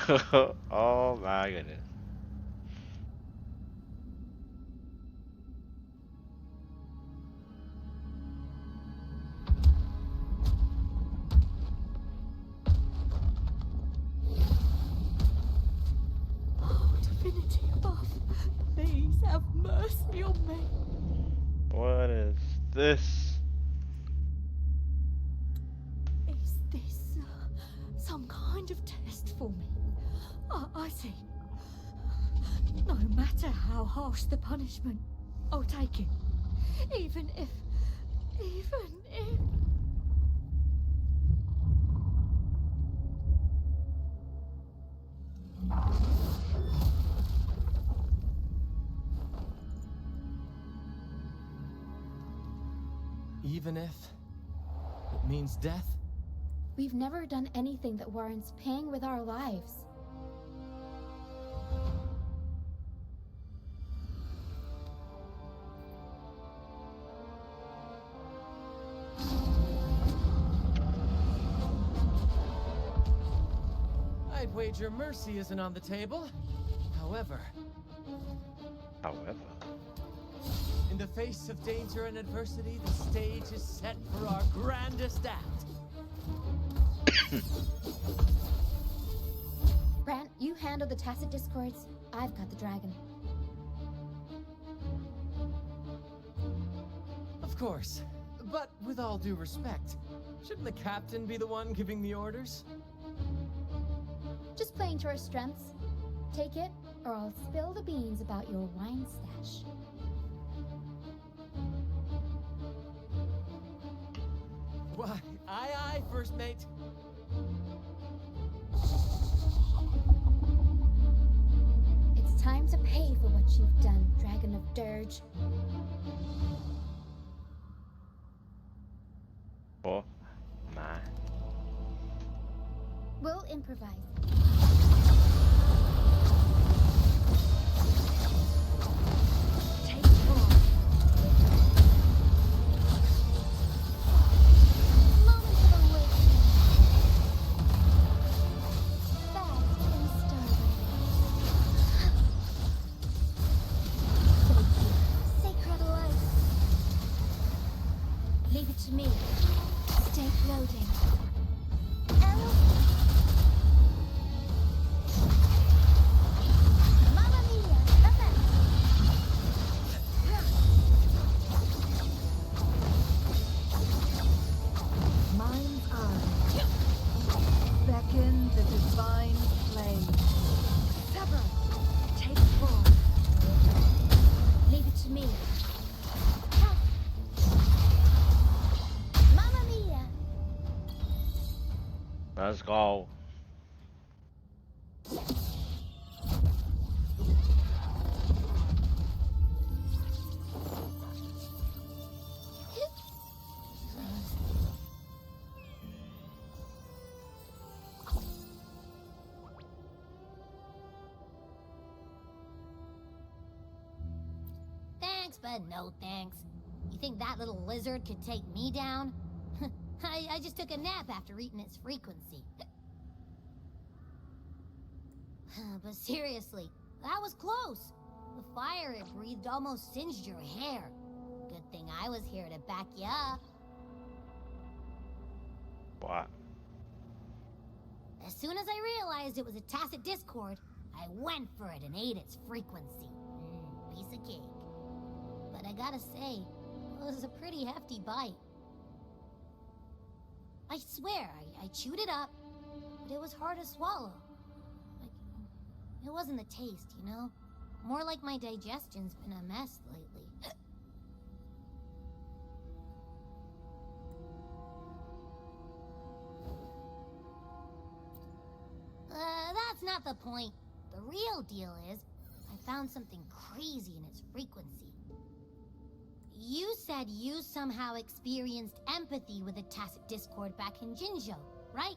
Oh my goodness. Oh, divinity above, please have mercy on me. What is this? Is this some kind of test for me? I see. No matter how harsh the punishment, I'll take it. Even if... Even if it means death? We've never done anything that warrants paying with our lives. I'd wager mercy isn't on the table. However, However. in the face of danger and adversity, the stage is set for our grandest act. Brant, you handle the tacit discords. I've got the dragon. Of course, but with all due respect, shouldn't the captain be the one giving the orders? Just playing to our strengths. Take it, or I'll spill the beans about your wine stash. Why, aye, first mate. It's time to pay for what you've done, Dragon of Dirge. Oh my. We'll improvise. Take more. Moment of awakening. Fast and starving. Sacred life. Leave it to me. Stay floating. Arrow. Mamma mia, the best. Mind's eye. Beckon the divine flame. Sever. Take form. Leave it to me. Mamma mia. Let's go. Thanks, but no thanks. You think that little lizard could take me down? I just took a nap after eating its frequency. But seriously, that was close. The fire it breathed almost singed your hair. Good thing I was here to back you up. What? As soon as I realized it was a tacit discord, I went for it and ate its frequency. Piece of cake. But I gotta say, it was a pretty hefty bite. I swear, I chewed it up, but it was hard to swallow. Like, it wasn't the taste, you know? More like my digestion's been a mess lately. That's not the point. The real deal is, I found something crazy in its frequency. You said you somehow experienced empathy with the tacit discord back in Jinzhou, right?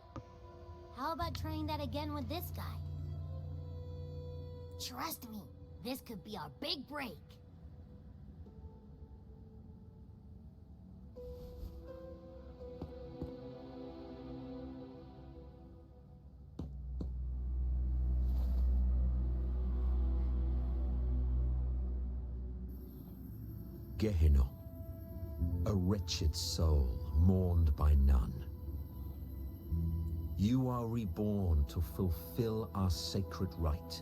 How about trying that again with this guy? Trust me, this could be our big break. Gehenna, a wretched soul mourned by none. You are reborn to fulfill our sacred rite,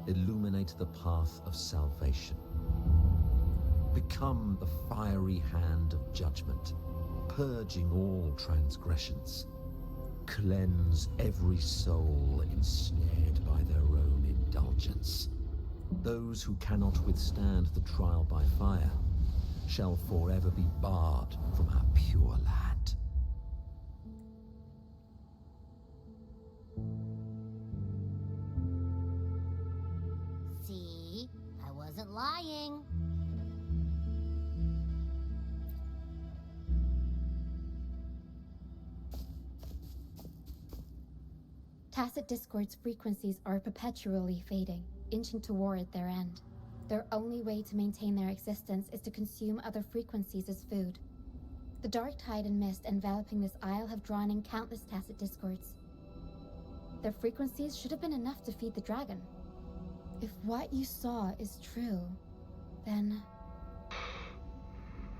illuminate the path of salvation. Become the fiery hand of judgment, purging all transgressions. Cleanse every soul ensnared by their own indulgence. Those who cannot withstand the trial by fire shall forever be barred from our pure land. See? I wasn't lying. Tacit Discord's frequencies are perpetually fading, inching toward their end. Their only way to maintain their existence is to consume other frequencies as food. The dark tide and mist enveloping this isle have drawn in countless Tacit Discords. Their frequencies should have been enough to feed the dragon. If what you saw is true, then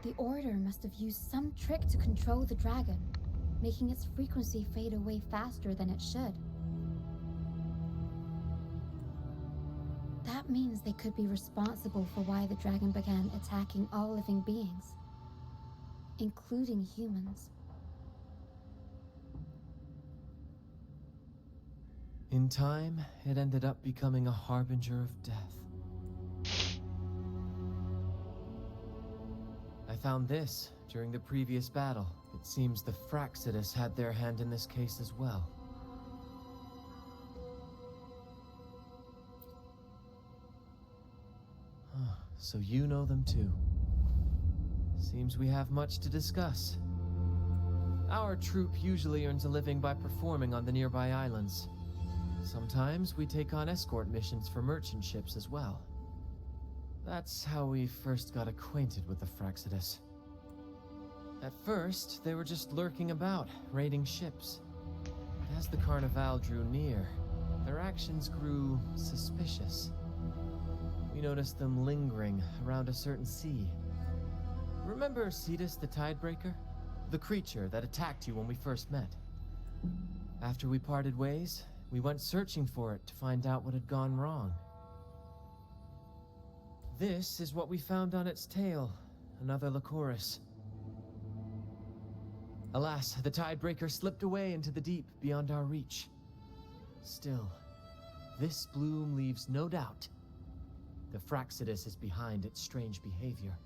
the Order must have used some trick to control the dragon, making its frequency fade away faster than it should. That means they could be responsible for why the dragon began attacking all living beings, including humans. In time, it ended up becoming a harbinger of death. I found this during the previous battle. It seems the Fraxidus had their hand in this case as well. So you know them too. Seems we have much to discuss. Our troop usually earns a living by performing on the nearby islands. Sometimes we take on escort missions for merchant ships as well. That's how we first got acquainted with the Fraxidus. At first, they were just lurking about, raiding ships. But as the Carnival drew near, their actions grew suspicious. We noticed them lingering around a certain sea. Remember Cetus the Tidebreaker? The creature that attacked you when we first met. After we parted ways, we went searching for it to find out what had gone wrong. This is what we found on its tail, another Lycoris. Alas, the Tidebreaker slipped away into the deep beyond our reach. Still, this bloom leaves no doubt. The Fraxidus is behind its strange behavior.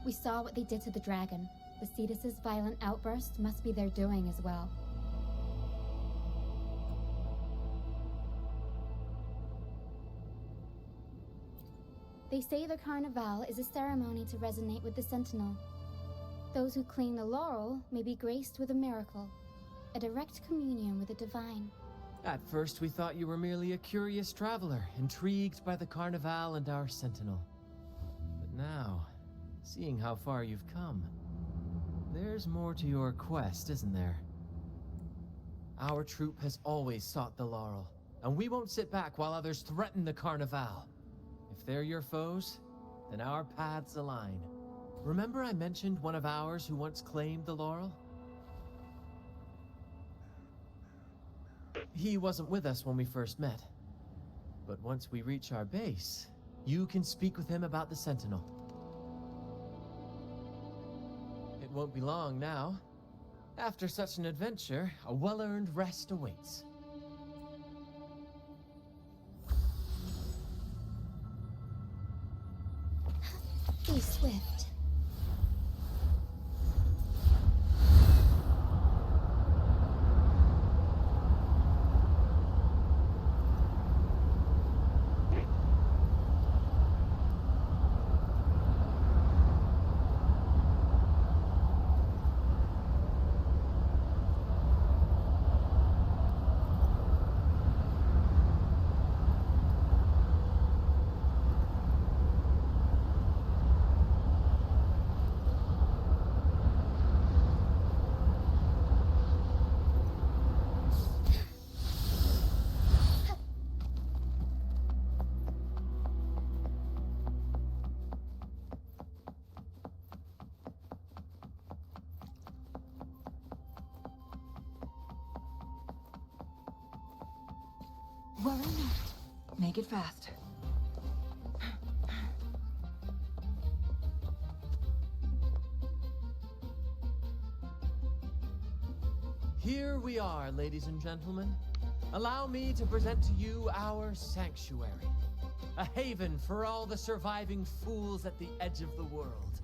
We saw what they did to the dragon. The Cetus's violent outburst must be their doing as well. They say the Carnival is a ceremony to resonate with the Sentinel. Those who claim the laurel may be graced with a miracle, a direct communion with the divine. At first, we thought you were merely a curious traveler, intrigued by the Carnival and our Sentinel. But now, seeing how far you've come, there's more to your quest, isn't there? Our troop has always sought the laurel, and we won't sit back while others threaten the Carnival. If they're your foes, then our paths align. Remember I mentioned one of ours who once claimed the laurel? He wasn't with us when we first met. But once we reach our base, you can speak with him about the Sentinel. It won't be long now. After such an adventure, a well-earned rest awaits. Be swift. Worry not. Make it fast. Here we are, ladies and gentlemen. Allow me to present to you our sanctuary. A haven for all the surviving fools at the edge of the world.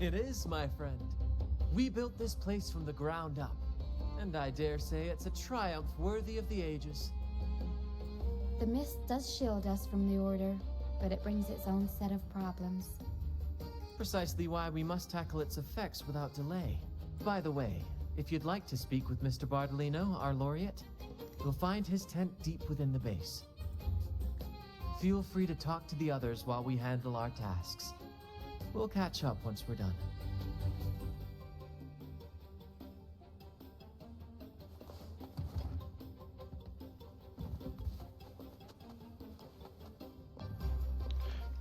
It is, my friend. We built this place from the ground up, and I dare say it's a triumph worthy of the ages. The mist does shield us from the Order, but it brings its own set of problems. Precisely why we must tackle its effects without delay. By the way, if you'd like to speak with Mr. Bardolino, our laureate, you'll find his tent deep within the base. Feel free to talk to the others while we handle our tasks. We'll catch up once we're done.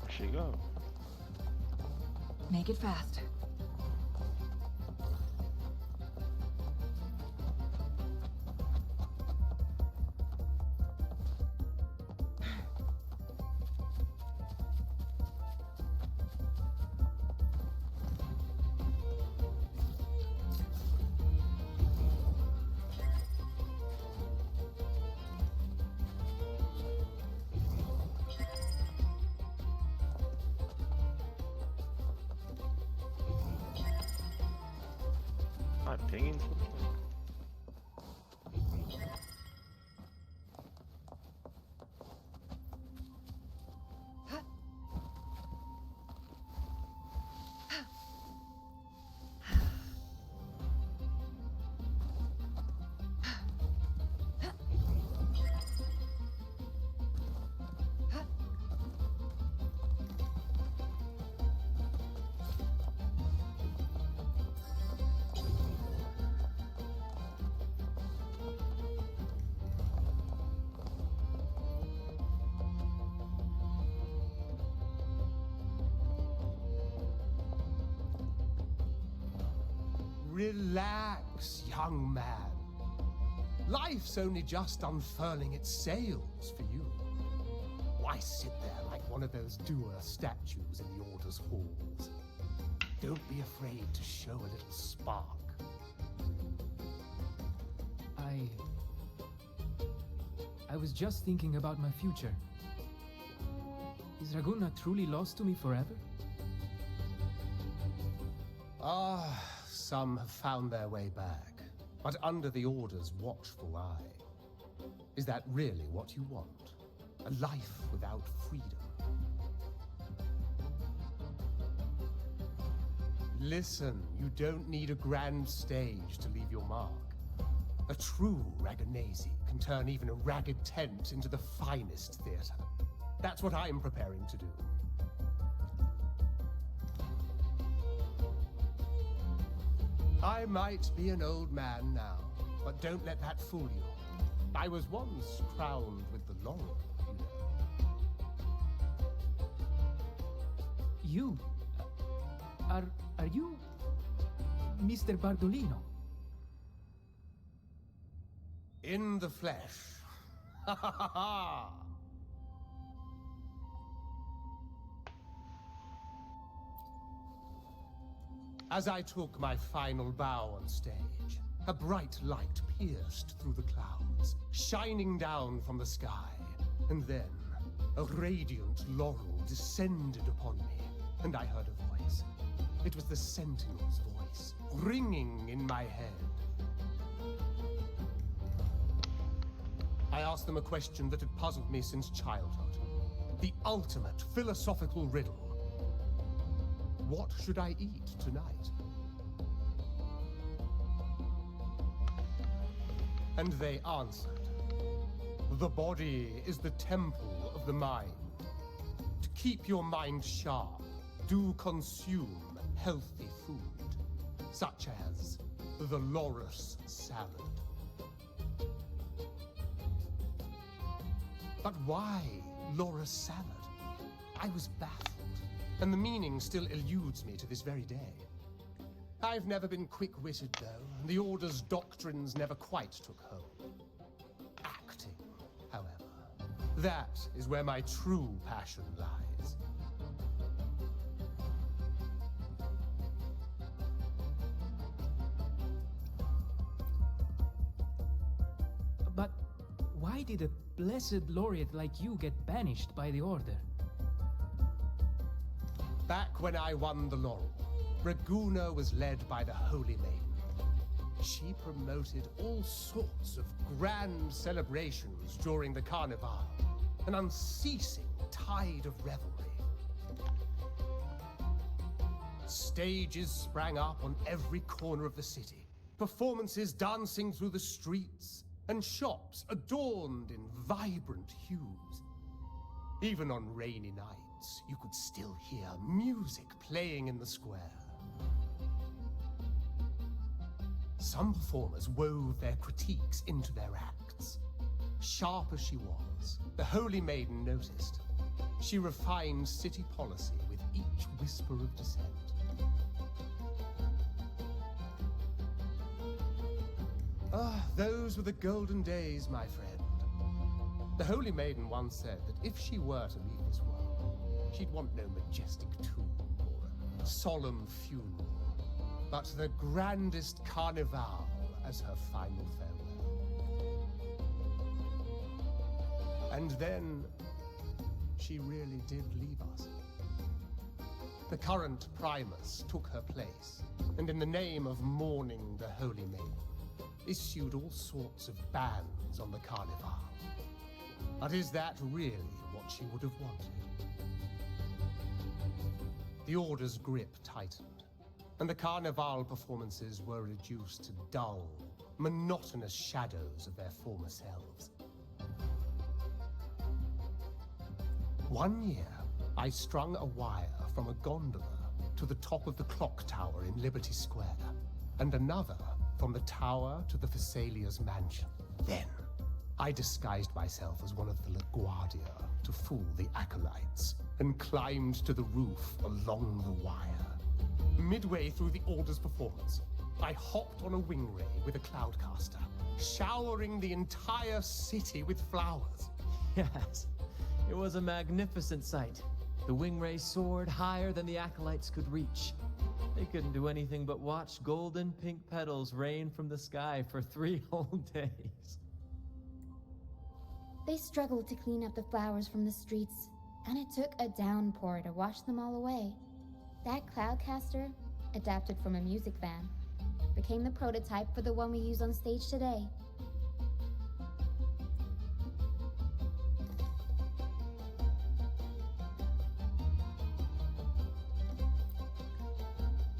Where she go? Make it fast. Am I pinging something? Relax, young man. Life's only just unfurling its sails for you. Why sit there like one of those dour statues in the Order's halls? Don't be afraid to show a little spark. I was just thinking about my future. Is Raguna truly lost to me forever? Some have found their way back, but under the Order's watchful eye. Is that really what you want? A life without freedom? Listen, you don't need a grand stage to leave your mark. A true Raganazi can turn even a ragged tent into the finest theater. That's what I'm preparing to do. I might be an old man now, but don't let that fool you. I was once crowned with the laurel, you know. You? Are you Mr. Bardolino? In the flesh. Ha ha ha ha! As I took my final bow on stage, a bright light pierced through the clouds, shining down from the sky. And then, a radiant laurel descended upon me, and I heard a voice. It was the Sentinel's voice, ringing in my head. I asked them a question that had puzzled me since childhood. The ultimate philosophical riddle. What should I eat tonight? And they answered. The body is the temple of the mind. To keep your mind sharp, do consume healthy food, such as the Loris salad. But why Loris salad? I was baffled, and the meaning still eludes me to this very day. I've never been quick-witted, though. The Order's doctrines never quite took hold. Acting, however, that is where my true passion lies. But why did a blessed laureate like you get banished by the Order? Back when I won the laurel, Raguna was led by the Holy Maiden. She promoted all sorts of grand celebrations during the Carnival, an unceasing tide of revelry. Stages sprang up on every corner of the city, performances dancing through the streets, and shops adorned in vibrant hues. Even on rainy nights, you could still hear music playing in the square. Some performers wove their critiques into their acts. Sharp as she was, the Holy Maiden noticed. She refined city policy with each whisper of dissent. Ah, those were the golden days, my friend. The Holy Maiden once said that if she were to leave this world, she'd want no majestic tomb or a solemn funeral, but the grandest carnival as her final farewell. And then, she really did leave us. The current Primus took her place, and in the name of mourning the Holy Maiden, issued all sorts of bans on the Carnival. But is that really what she would have wanted? The Order's grip tightened, and the Carnival performances were reduced to dull, monotonous shadows of their former selves. One year, I strung a wire from a gondola to the top of the clock tower in Liberty Square, and another from the tower to the Thessalia's mansion. Then, I disguised myself as one of the LaGuardia to fool the acolytes, and climbed to the roof along the wire. Midway through the Order's performance, I hopped on a wing ray with a cloudcaster, showering the entire city with flowers. Yes, it was a magnificent sight. The wingray soared higher than the acolytes could reach. They couldn't do anything but watch golden pink petals rain from the sky for 3 whole days. They struggled to clean up the flowers from the streets, and it took a downpour to wash them all away. That cloudcaster, adapted from a music van, became the prototype for the one we use on stage today.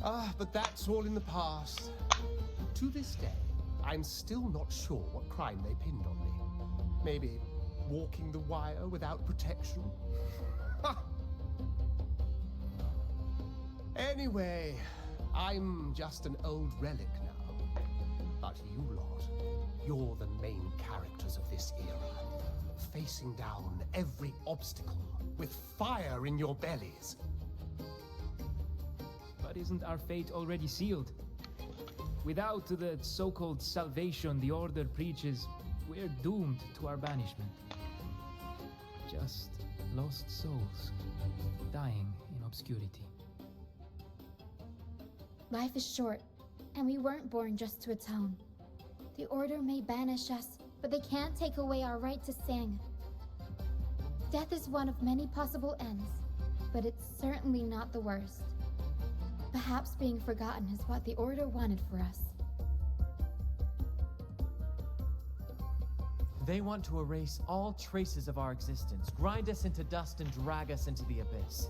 Ah, but that's all in the past. To this day, I'm still not sure what crime they pinned on me. Maybe walking the wire without protection? Anyway, I'm just an old relic now. But you lot, you're the main characters of this era, facing down every obstacle with fire in your bellies. But isn't our fate already sealed? Without the so-called salvation the Order preaches, we're doomed to our banishment. Just lost souls, dying in obscurity. Life is short, and we weren't born just to atone. The Order may banish us, but they can't take away our right to sing. Death is one of many possible ends, but it's certainly not the worst. Perhaps being forgotten is what the Order wanted for us. They want to erase all traces of our existence, grind us into dust and drag us into the abyss.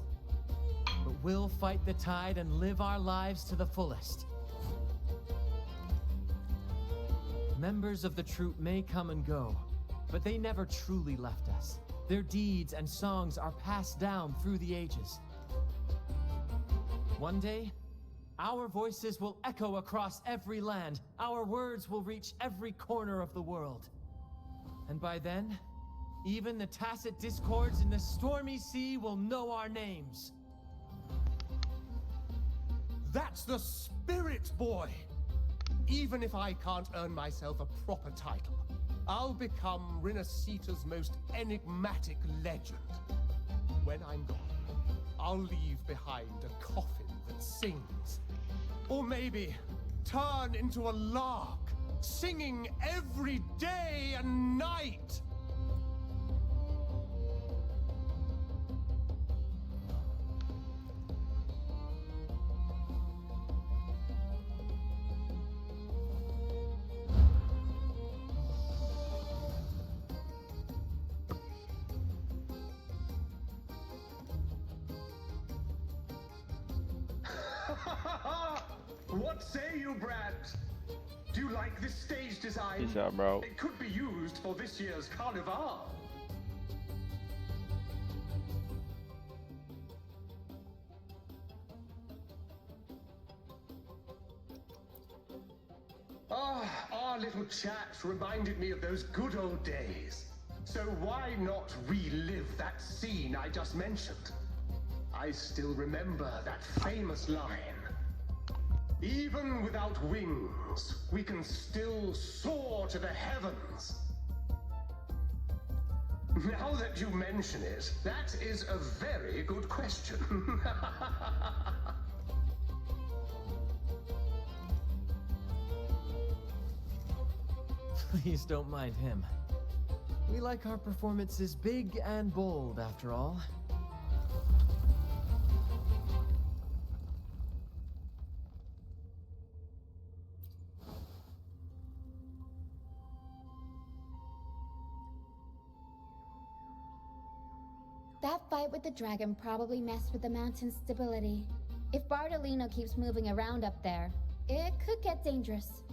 But we'll fight the tide and live our lives to the fullest. Members of the troupe may come and go, but they never truly left us. Their deeds and songs are passed down through the ages. One day, our voices will echo across every land. Our words will reach every corner of the world. And by then, even the tacit discords in the stormy sea will know our names. That's the spirit, boy! Even if I can't earn myself a proper title, I'll become Rinascita's most enigmatic legend. When I'm gone, I'll leave behind a coffin that sings. Or maybe turn into a lark, singing every day and night. What say you, Brad? Do you like this stage design? Peace out, bro. It could be used for this year's carnival. Ah, our little chat reminded me of those good old days. So why not relive that scene I just mentioned? I still remember that famous line. Even without wings, we can still soar to the heavens. Now that you mention it, that is a very good question. Please don't mind him. We like our performances big and bold, after all. That fight with the dragon probably messed with the mountain's stability. If Bardolino keeps moving around up there, it could get dangerous.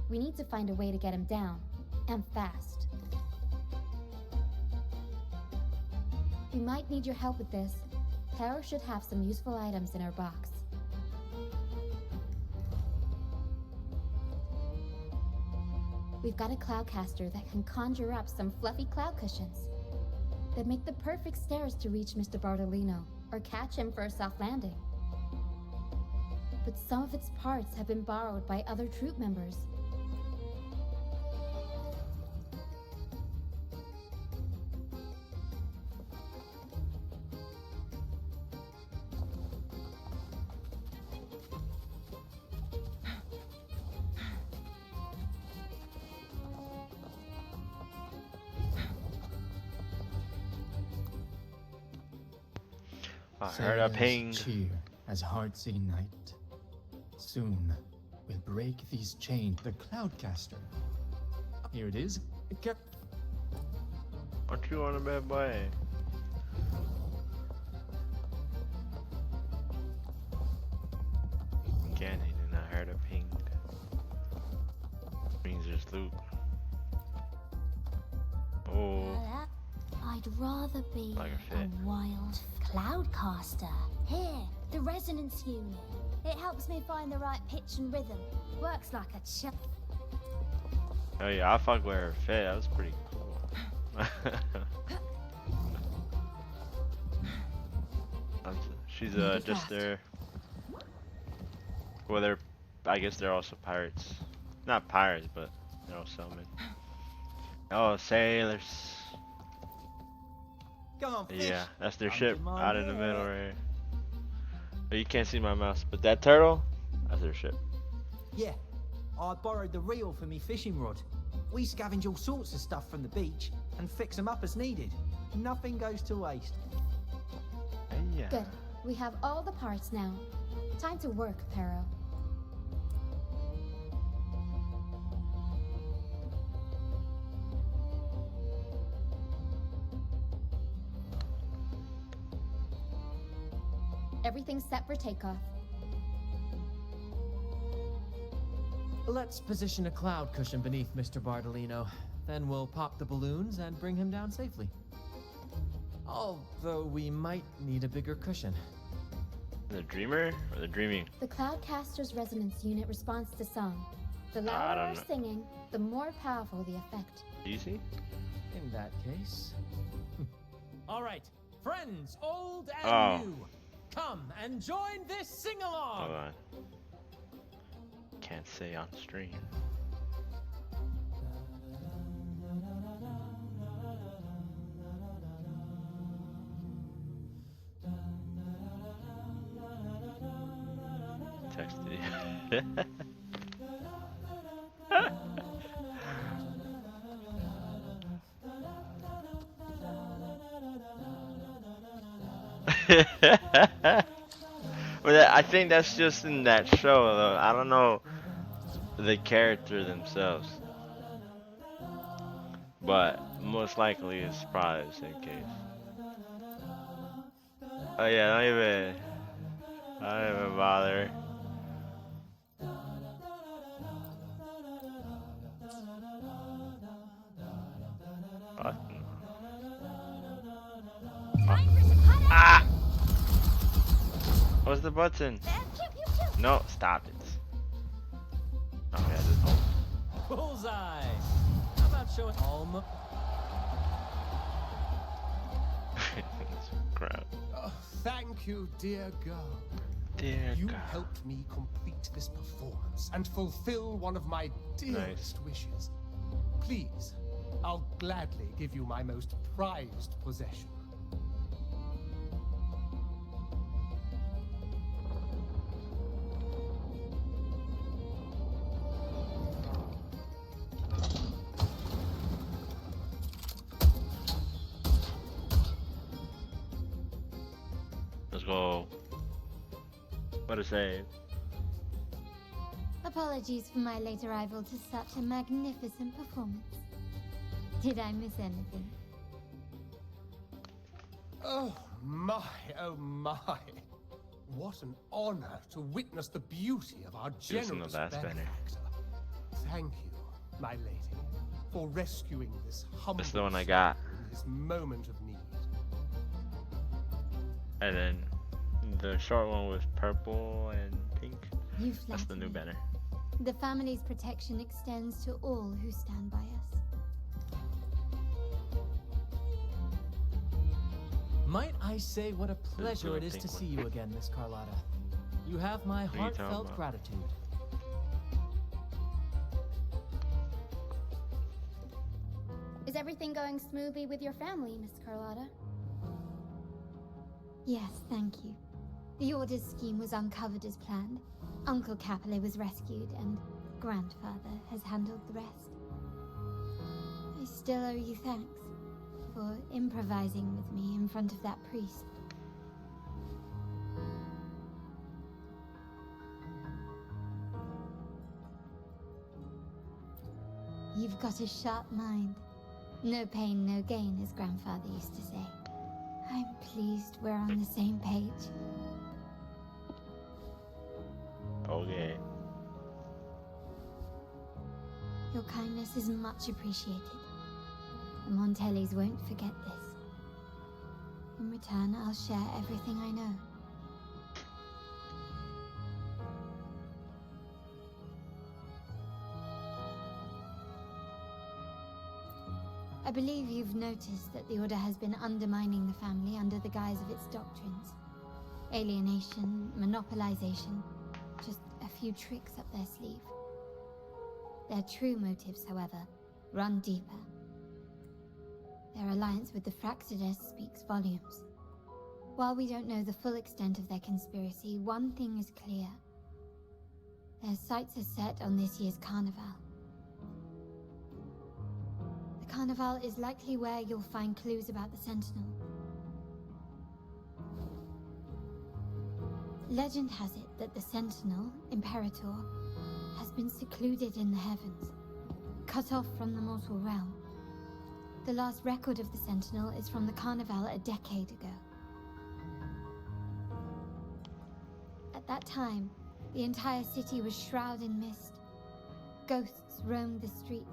We need to find a way to get him down, and fast. We might need your help with this. Tara should have some useful items in her box. We've got a cloudcaster that can conjure up some fluffy cloud cushions. They'd make the perfect stairs to reach Mr. Bardolino, or catch him for a soft landing. But some of its parts have been borrowed by other troop members. I heard a ping. Cheer as hearts ignite. Soon we'll break these chains. The Cloudcaster. Here it is. What you want a bad boy? Again, he did not heard a ping. Means there's loot. Oh, I'd rather be Like a a fit. wild cloudcaster. Here, the resonance unit. It helps me find the right pitch and rhythm. Works like a chip. oh yeah, I fuck with her fit. That was pretty cool. She's just there. Well, they're. I guess they're also pirates. Not pirates, but they're all sailmen. Oh, sailors. Come on, fish. Yeah, that's their I'm ship in my out in the bed. middle right here. Oh, you can't see my mouse, but that turtle, that's their ship. Yeah, I borrowed the reel for me fishing rod. We scavenge all sorts of stuff from the beach and fix them up as needed. Nothing goes to waste. Yeah. Good. We have all the parts now. Time to work, Pero. Everything's set for takeoff. Let's position a cloud cushion beneath Mr. Bardolino. Then we'll pop the balloons and bring him down safely. Although we might need a bigger cushion. The dreamer or the dreaming? The Cloudcaster's resonance unit responds to song. The I louder don't our know. singing, the more powerful the effect. Easy? In that case... All right, friends, old and Oh. new. Come and join this sing-along! Hold on. Can't say on stream. Texted you. But I think that's just in that show, though. I don't know the character themselves, but most likely it's probably the same case. Oh yeah, don't even bother. Button. Ah! What's the button? No, stop it. Oh yeah, this whole. Bullseye! How about showing all Crap. Oh, thank you, dear girl. Dear You God. helped me complete this performance and fulfill one of my dearest wishes. Please, I'll gladly give you my most prized possession. Let's go. What a save. Apologies for my late arrival to such a magnificent performance. Did I miss anything? Oh my, oh my. What an honor to witness the beauty of our This is the generous last banner. benefactor. Thank you, my lady, for rescuing this humble That's the one I soul got. in this moment of need. And then the short one was purple and pink. You That's the flatter new me. banner. The family's protection extends to all who stand by us. Might I say what a pleasure blue it is pink to one. see you again, Miss Carlotta. You have my are you talking heartfelt about? gratitude. Is everything going smoothly with your family, Miss Carlotta? Yes, thank you. The Order's scheme was uncovered as planned. Uncle Capilet was rescued, and Grandfather has handled the rest. I still owe you thanks for improvising with me in front of that priest. You've got a sharp mind. No pain, no gain, as Grandfather used to say. I'm pleased we're on the same page. Okay. Your kindness is much appreciated. The Montellis won't forget this. In return, I'll share everything I know. I believe you've noticed that the Order has been undermining the family under the guise of its doctrines. Alienation, monopolization, just a few tricks up their sleeve. Their true motives, however, run deeper. Their alliance with the Fraxides speaks volumes. While we don't know the full extent of their conspiracy, one thing is clear. Their sights are set on this year's carnival. The carnival is likely where you'll find clues about the Sentinel. Legend has it that the Sentinel, Imperator, has been secluded in the heavens, cut off from the mortal realm. The last record of the Sentinel is from the carnival a decade ago. At that time, the entire city was shrouded in mist. Ghosts roamed the streets.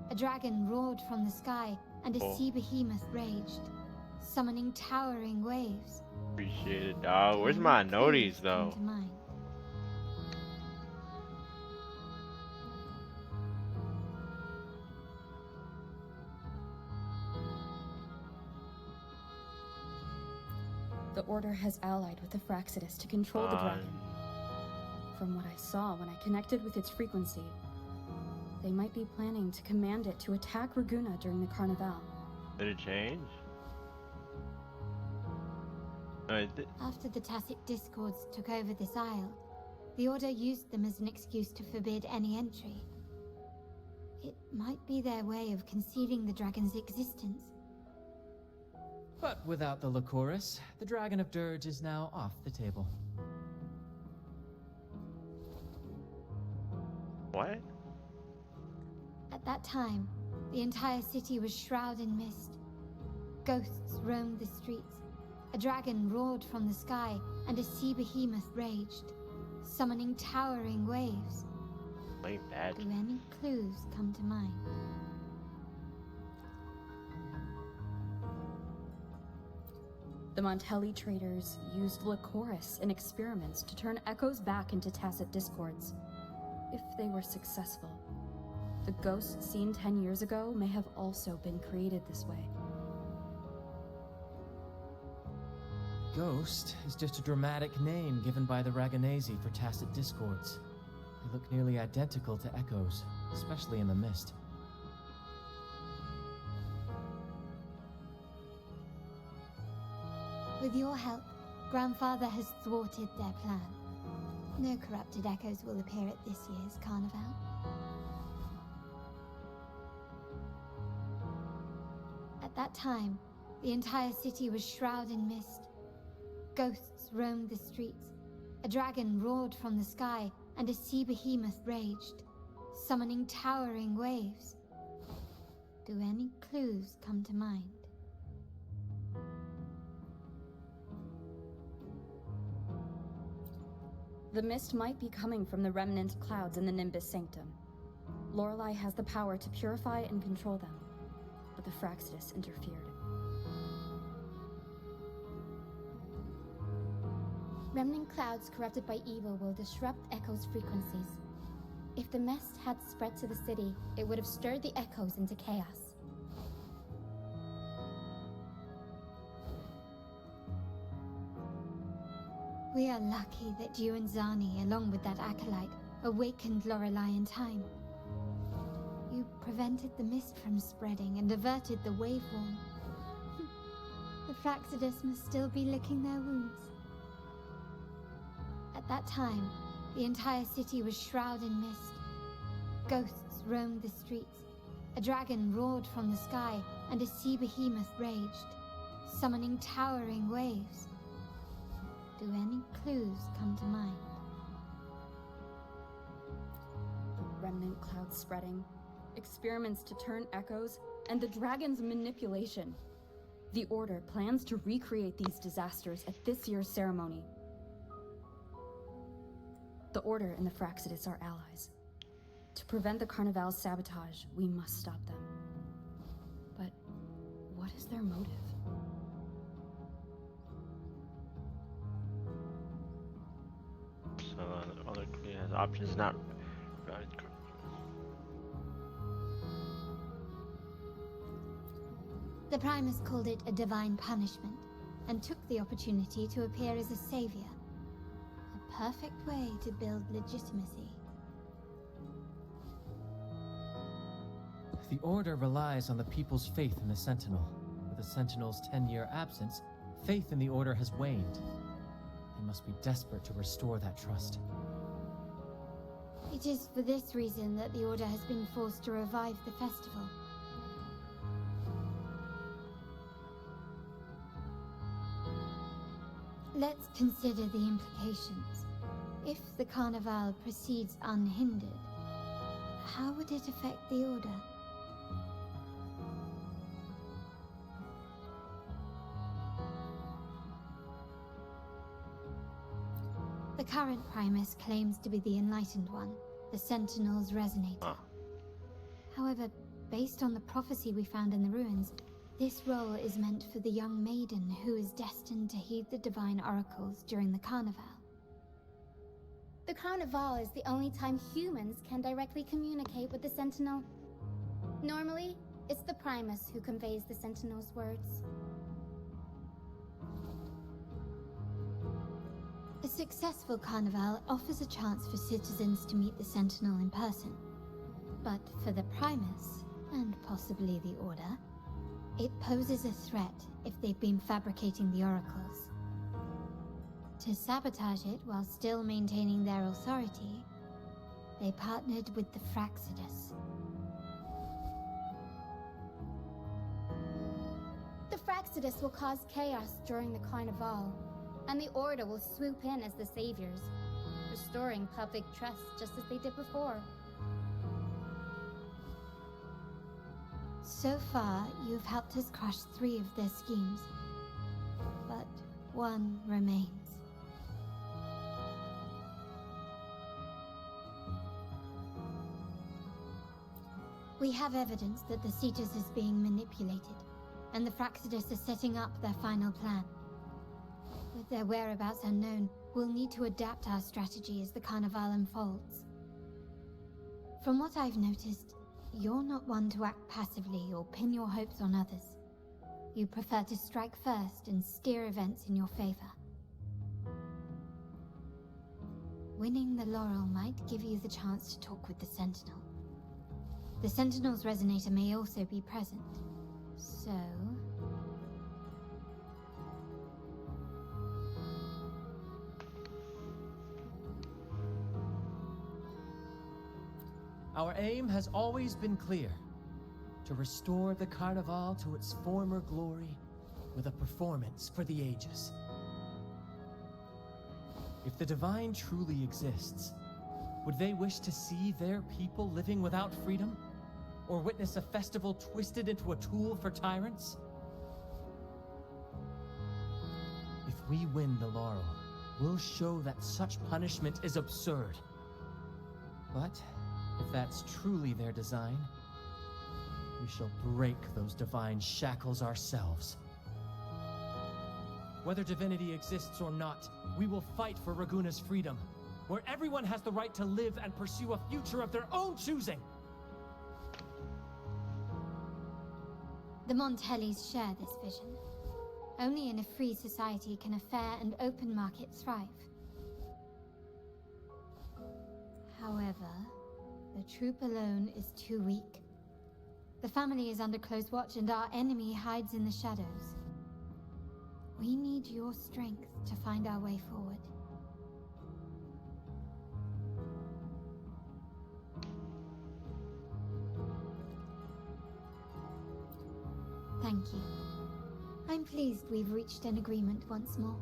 A dragon roared from the sky, and a sea behemoth raged, summoning towering waves. Appreciate it, dog. Where's my noties, though? To mind. The Order has allied with the Fraxidus to control the dragon. From what I saw when I connected with its frequency, they might be planning to command it to attack Raguna during the Carnival. Did it change? No, it did. After the Tacit Discords took over this isle, the Order used them as an excuse to forbid any entry. It might be their way of concealing the dragon's existence. But without the Lycoris, the Dragon of Dirge is now off the table. What? At that time, the entire city was shrouded in mist. Ghosts roamed the streets. A dragon roared from the sky, and a sea behemoth raged, summoning towering waves. Ain't bad. Do any clues come to mind? The Montelli traders used Lycoris in experiments to turn echoes back into Tacit Discords. If they were successful, the ghosts seen 10 years ago may have also been created this way. Ghost is just a dramatic name given by the Raganesi for Tacit Discords. They look nearly identical to echoes, especially in the mist. With your help, Grandfather has thwarted their plan. No corrupted echoes will appear at this year's carnival. At that time, the entire city was shrouded in mist. Ghosts roamed the streets. A dragon roared from the sky, and a sea behemoth raged, summoning towering waves. Do any clues come to mind? The mist might be coming from the remnant clouds in the Nimbus Sanctum. Lorelei has the power to purify and control them, but the Fraxidus interfered. Remnant clouds corrupted by evil will disrupt Echo's frequencies. If the mist had spread to the city, it would have stirred the Echoes into chaos. We are lucky that you and Zani, along with that acolyte, awakened Lorelei in time. You prevented the mist from spreading and averted the waveform. The Fraxidus must still be licking their wounds. At that time, the entire city was shrouded in mist. Ghosts roamed the streets. A dragon roared from the sky, and a sea behemoth raged, summoning towering waves. Do any clues come to mind? The remnant clouds spreading, experiments to turn echoes, and the dragon's manipulation. The Order plans to recreate these disasters at this year's ceremony. The Order and the Fraxidus are allies. To prevent the Carnival's sabotage, we must stop them. But what is their motive? So other has options not routed. The Primus called it a divine punishment, and took the opportunity to appear as a savior. A perfect way to build legitimacy. The Order relies on the people's faith in the Sentinel. With the Sentinel's 10-year absence, faith in the Order has waned. They must be desperate to restore that trust. It is for this reason that the Order has been forced to revive the festival. Let's consider the implications. If the Carnival proceeds unhindered, how would it affect the Order? The current Primus claims to be the Enlightened One, the Sentinel's Resonator. However, based on the prophecy we found in the ruins, this role is meant for the young maiden who is destined to heed the divine oracles during the Carnival. The Carnival is the only time humans can directly communicate with the Sentinel. Normally, it's the Primus who conveys the Sentinel's words. A successful carnival offers a chance for citizens to meet the Sentinel in person. But for the Primus, and possibly the Order, it poses a threat if they've been fabricating the oracles. To sabotage it while still maintaining their authority, they partnered with the Fraxidus. The Fraxidus will cause chaos during the Carnival, and the Order will swoop in as the saviors, restoring public trust just as they did before. So far, you've helped us crush 3 of their schemes, but one remains. We have evidence that the Cetus is being manipulated, and the Fraxidus are setting up their final plan. With their whereabouts unknown, we'll need to adapt our strategy as the Carnival unfolds. From what I've noticed, you're not one to act passively or pin your hopes on others. You prefer to strike first and steer events in your favor. Winning the laurel might give you the chance to talk with the Sentinel. The Sentinel's resonator may also be present, so... Our aim has always been clear: to restore the Carnival to its former glory with a performance for the ages. If the Divine truly exists, would they wish to see their people living without freedom? Or witness a festival twisted into a tool for tyrants? If we win the laurel, we'll show that such punishment is absurd. But if that's truly their design, we shall break those divine shackles ourselves. Whether divinity exists or not, we will fight for Raguna's freedom, where everyone has the right to live and pursue a future of their own choosing. The Montellis share this vision. Only in a free society can a fair and open market thrive. However, the troop alone is too weak. The family is under close watch and our enemy hides in the shadows. We need your strength to find our way forward. Thank you. I'm pleased we've reached an agreement once more.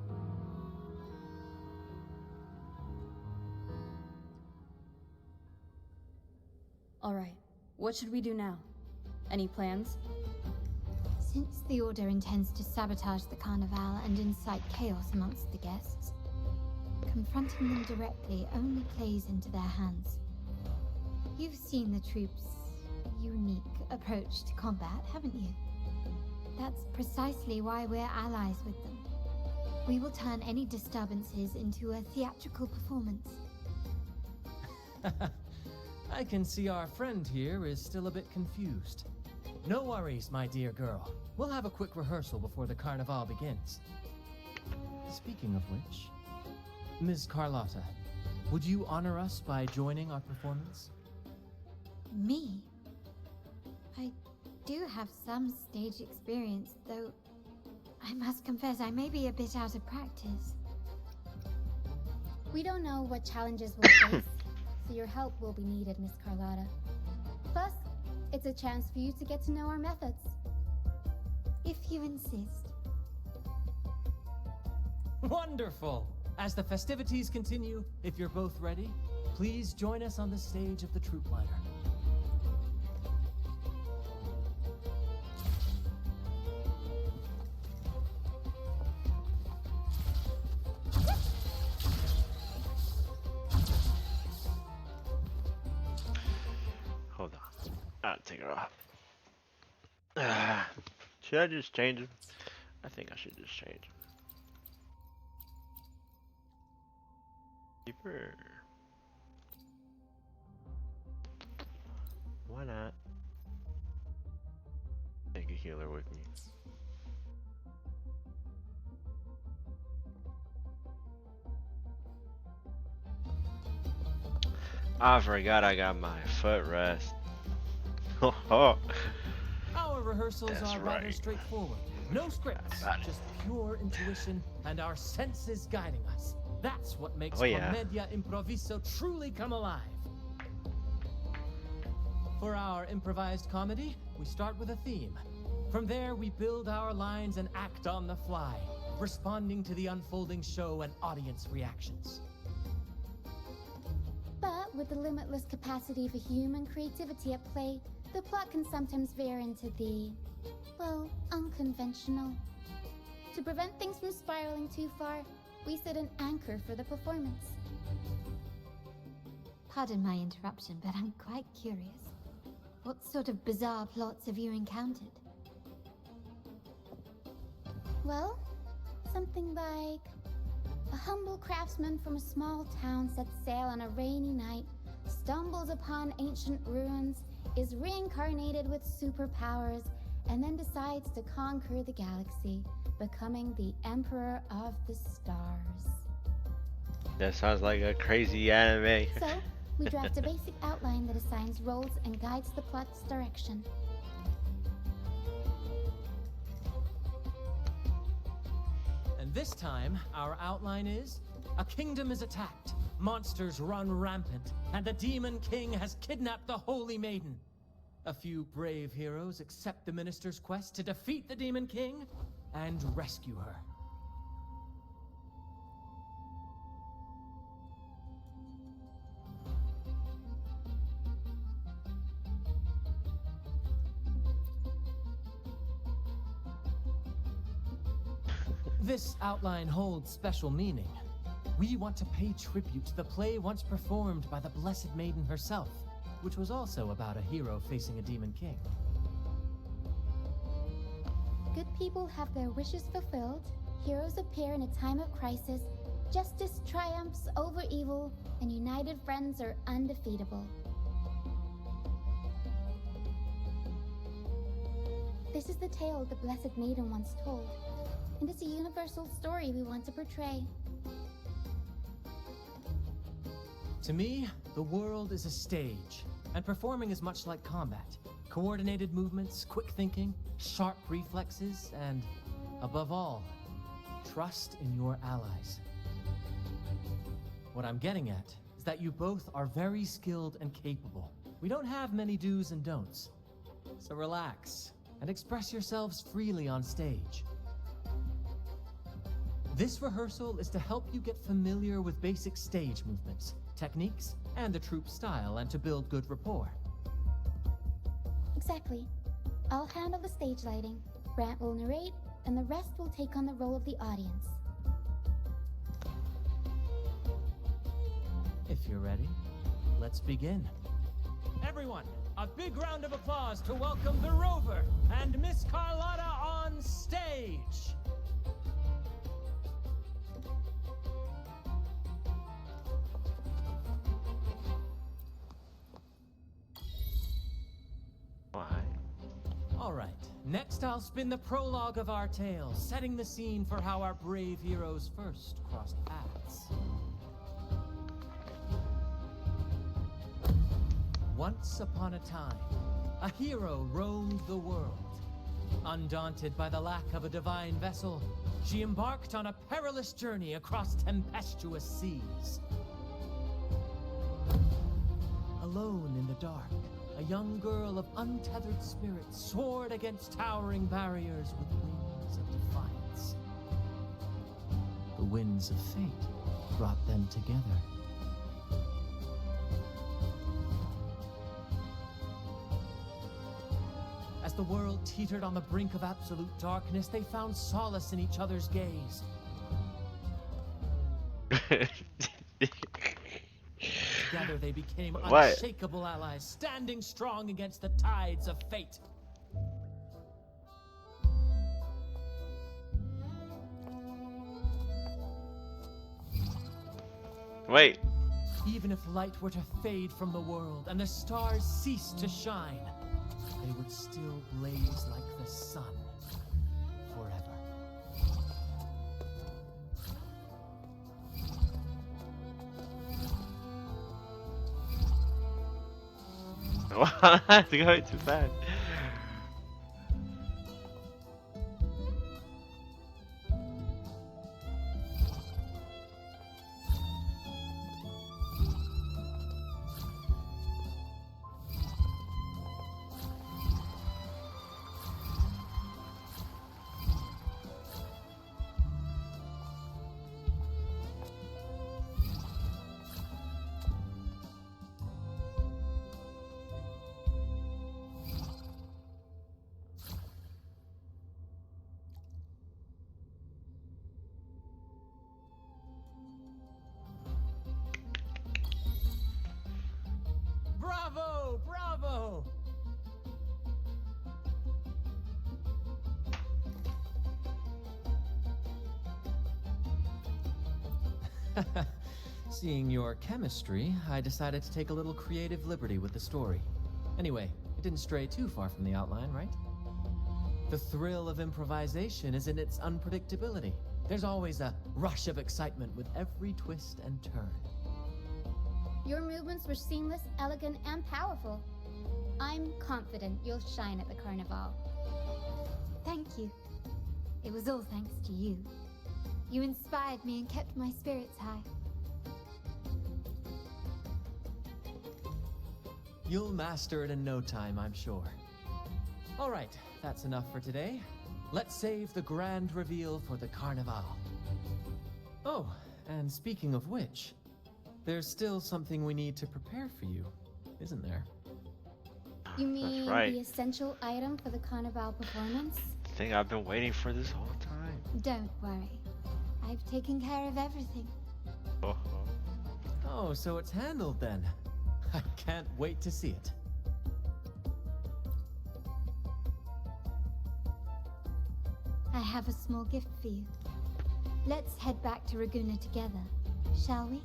Alright, what should we do now? Any plans? Since the Order intends to sabotage the Carnival and incite chaos amongst the guests, confronting them directly only plays into their hands. You've seen the troops' unique approach to combat, haven't you? That's precisely why we're allies with them. We will turn any disturbances into a theatrical performance. I can see our friend here is still a bit confused. No worries, my dear girl. We'll have a quick rehearsal before the Carnival begins. Speaking of which, Ms. Carlotta, would you honor us by joining our performance? Me? I do have some stage experience, though I must confess I may be a bit out of practice. We don't know what challenges we'll face, so your help will be needed, Miss Carlotta. Plus, it's a chance for you to get to know our methods. If you insist. Wonderful! As the festivities continue, if you're both ready, please join us on the stage of the troop liner. Hold on. I'll take her off. Should I just change them? I think I should just change them. Keeper. Why not? Take a healer with me. I forgot I got my footrest. Oh, Our rehearsals that's are rather right. straightforward. No scripts, Got it. just pure intuition and our senses guiding us. That's what makes Oh, yeah. Commedia Improviso truly come alive. For our improvised comedy, we start with a theme. From there, we build our lines and act on the fly, responding to the unfolding show and audience reactions. But with the limitless capacity for human creativity at play, the plot can sometimes veer into the, well, unconventional. To prevent things from spiraling too far, we set an anchor for the performance. Pardon my interruption, but I'm quite curious. What sort of bizarre plots have you encountered? Well, something like a humble craftsman from a small town sets sail on a rainy night, stumbles upon ancient ruins, is reincarnated with superpowers, and then decides to conquer the galaxy, becoming the Emperor of the Stars. That sounds like a crazy anime. So, we draft a basic outline that assigns roles and guides the plot's direction. And this time, our outline is: a kingdom is attacked, monsters run rampant, and the Demon King has kidnapped the Holy Maiden. A few brave heroes accept the minister's quest to defeat the Demon King and rescue her. This outline holds special meaning. We want to pay tribute to the play once performed by the Blessed Maiden herself, which was also about a hero facing a Demon King. Good people have their wishes fulfilled, heroes appear in a time of crisis, justice triumphs over evil, and united friends are undefeatable. This is the tale the Blessed Maiden once told, and it's a universal story we want to portray. To me, the world is a stage, and performing is much like combat. Coordinated movements, quick thinking, sharp reflexes, and, above all, trust in your allies. What I'm getting at is that you both are very skilled and capable. We don't have many do's and don'ts. So relax, and express yourselves freely on stage. This rehearsal is to help you get familiar with basic stage movements, techniques, and the troupe style, and to build good rapport. Exactly. I'll handle the stage lighting, Brant will narrate, and the rest will take on the role of the audience. If you're ready, let's begin. Everyone, a big round of applause to welcome the Rover and Miss Carlotta on stage! Alright, next I'll spin the prologue of our tale, setting the scene for how our brave heroes first crossed paths. Once upon a time, a hero roamed the world. Undaunted by the lack of a divine vessel, she embarked on a perilous journey across tempestuous seas. Alone in the dark, a young girl of untethered spirit soared against towering barriers with wings of defiance. The winds of fate brought them together. As the world teetered on the brink of absolute darkness, they found solace in each other's gaze. Together they became What? unshakable allies, standing strong against the tides of fate. Wait. Even if light were to fade from the world and the stars cease to shine, they would still blaze like the sun forever. It's going too fast. Bravo! Bravo! Seeing your chemistry, I decided to take a little creative liberty with the story. Anyway, it didn't stray too far from the outline, right? The thrill of improvisation is in its unpredictability. There's always a rush of excitement with every twist and turn. Your movements were seamless, elegant, and powerful. I'm confident you'll shine at the carnival. Thank you. It was all thanks to you. You inspired me and kept my spirits high. You'll master it in no time, I'm sure. All right, that's enough for today. Let's save the grand reveal for the carnival. Oh, and speaking of which, there's still something we need to prepare for you, isn't there? You mean right. the essential item for the carnival performance? I think I've been waiting for this whole time. Don't worry. I've taken care of everything. Oh. Oh, so it's handled then. I can't wait to see it. I have a small gift for you. Let's head back to Raguna together, shall we?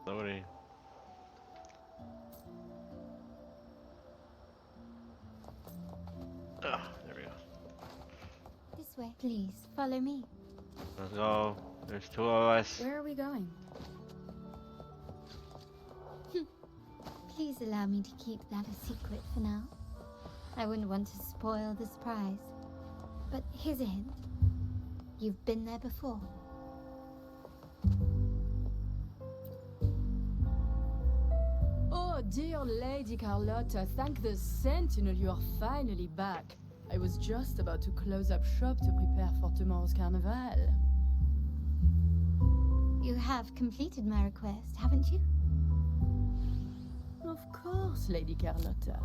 Loading. There we go. This way, please. Follow me. Let's go. There's two of us. Where are we going? Please allow me to keep that a secret for now. I wouldn't want to spoil the surprise. But here's a hint. You've been there before. Oh, dear Lady Carlotta, thank the Sentinel you are finally back. I was just about to close up shop to prepare for tomorrow's carnival. You have completed my request, haven't you? Of course, Lady Carlotta.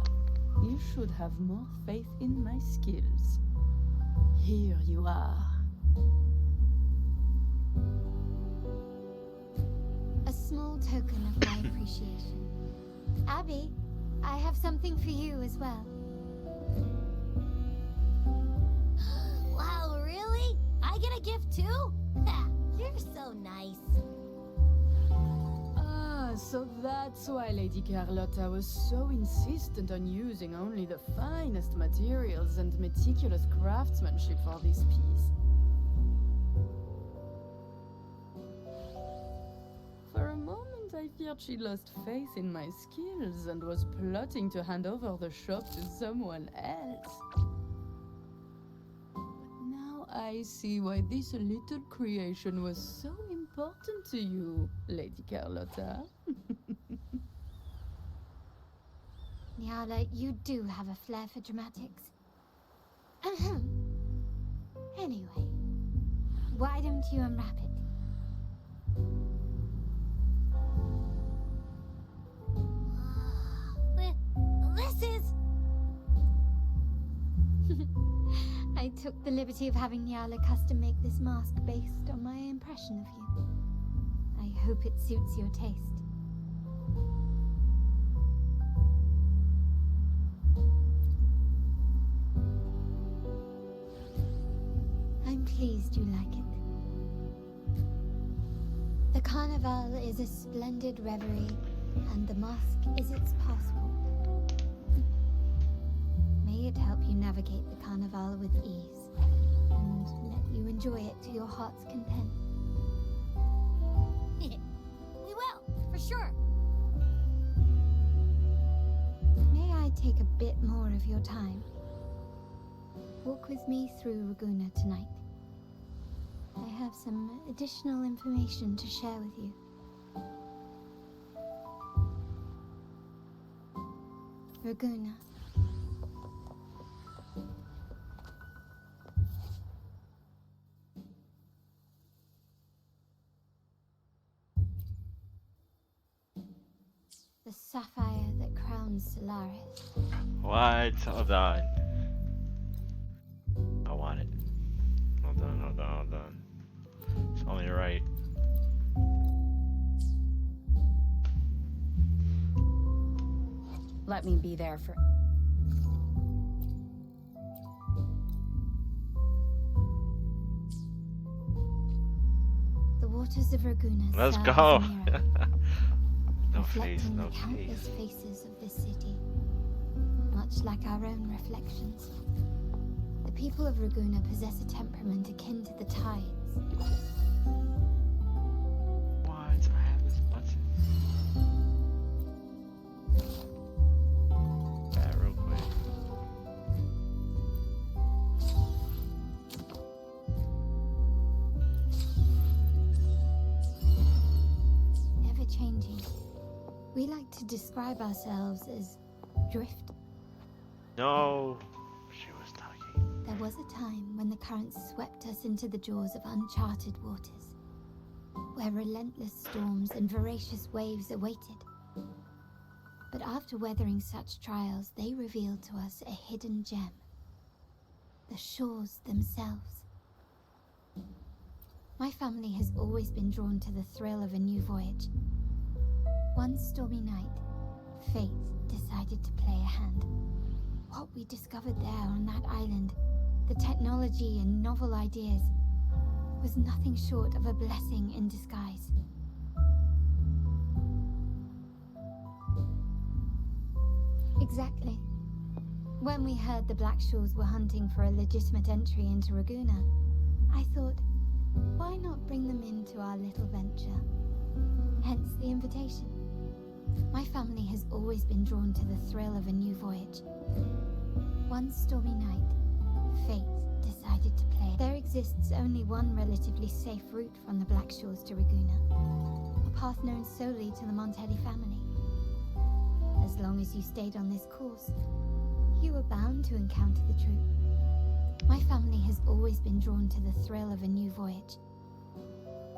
You should have more faith in my skills. Here you are. A small token of my appreciation. Abby, I have something for you as well. Wow, really? I get a gift too? You're so nice. Ah, so that's why Lady Carlotta was so insistent on using only the finest materials and meticulous craftsmanship for this piece. For a moment, I feared she lost faith in my skills and was plotting to hand over the shop to someone else. But now I see why this little creation was so important to you, Lady Carlotta. Nyala, you do have a flair for dramatics. Anyway, why don't you unwrap it? This is... I took the liberty of having Nyala custom make this mask based on my impression of you. I hope it suits your taste. The carnival is a splendid reverie, and the mosque is its passport. May it help you navigate the carnival with ease, and let you enjoy it to your heart's content. We will, for sure. May I take a bit more of your time? Walk with me through Raguna tonight. I have some additional information to share with you. Raguna. The sapphire that crowns Solaris. What? Hold on. I want it. Hold on, hold on, hold on. It's only right. Let me be there for. The waters of Raguna Let's serve go. as a mirror, No face, reflecting no the countless case. faces of this city, much like our own reflections. The people of Raguna possess a temperament akin to the tides. What? I have this button. Yeah, real quick. Ever-changing. We like to describe ourselves as drift. No. She was talking. There was a time when the currents swept us into the jaws of uncharted waters, where relentless storms and voracious waves awaited. But after weathering such trials, they revealed to us a hidden gem. The shores themselves. My family has always been drawn to the thrill of a new voyage. One stormy night, fate decided to play a hand. What we discovered there on that island, the technology and novel ideas, was nothing short of a blessing in disguise. Exactly. When we heard the Blackshaws were hunting for a legitimate entry into Raguna, I thought, why not bring them into our little venture? Hence the invitation. My family has always been drawn to the thrill of a new voyage. One stormy night, fate decided to play. There exists only one relatively safe route from the Blackshaws to Raguna, a path known solely to the Montelli family. As long as you stayed on this course, you were bound to encounter the troop. My family has always been drawn to the thrill of a new voyage.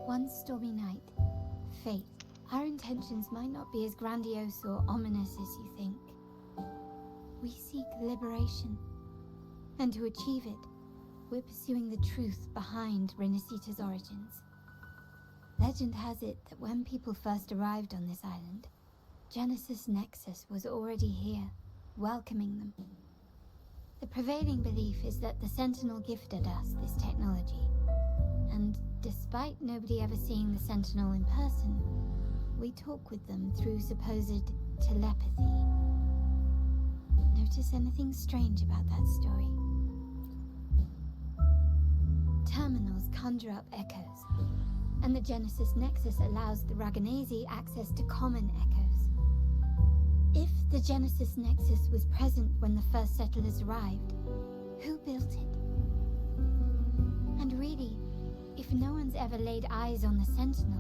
One stormy night, fate. Our intentions might not be as grandiose or ominous as you think. We seek liberation, and to achieve it, we're pursuing the truth behind Rinascita's origins. Legend has it that when people first arrived on this island, Genesis Nexus was already here, welcoming them. The prevailing belief is that the Sentinel gifted us this technology, and despite nobody ever seeing the Sentinel in person, we talk with them through supposed telepathy. Notice anything strange about that story? Terminals conjure up echoes, and the Genesis Nexus allows the Raganese access to common echoes. If the Genesis Nexus was present when the first settlers arrived, who built it? And really, if no one's ever laid eyes on the Sentinel,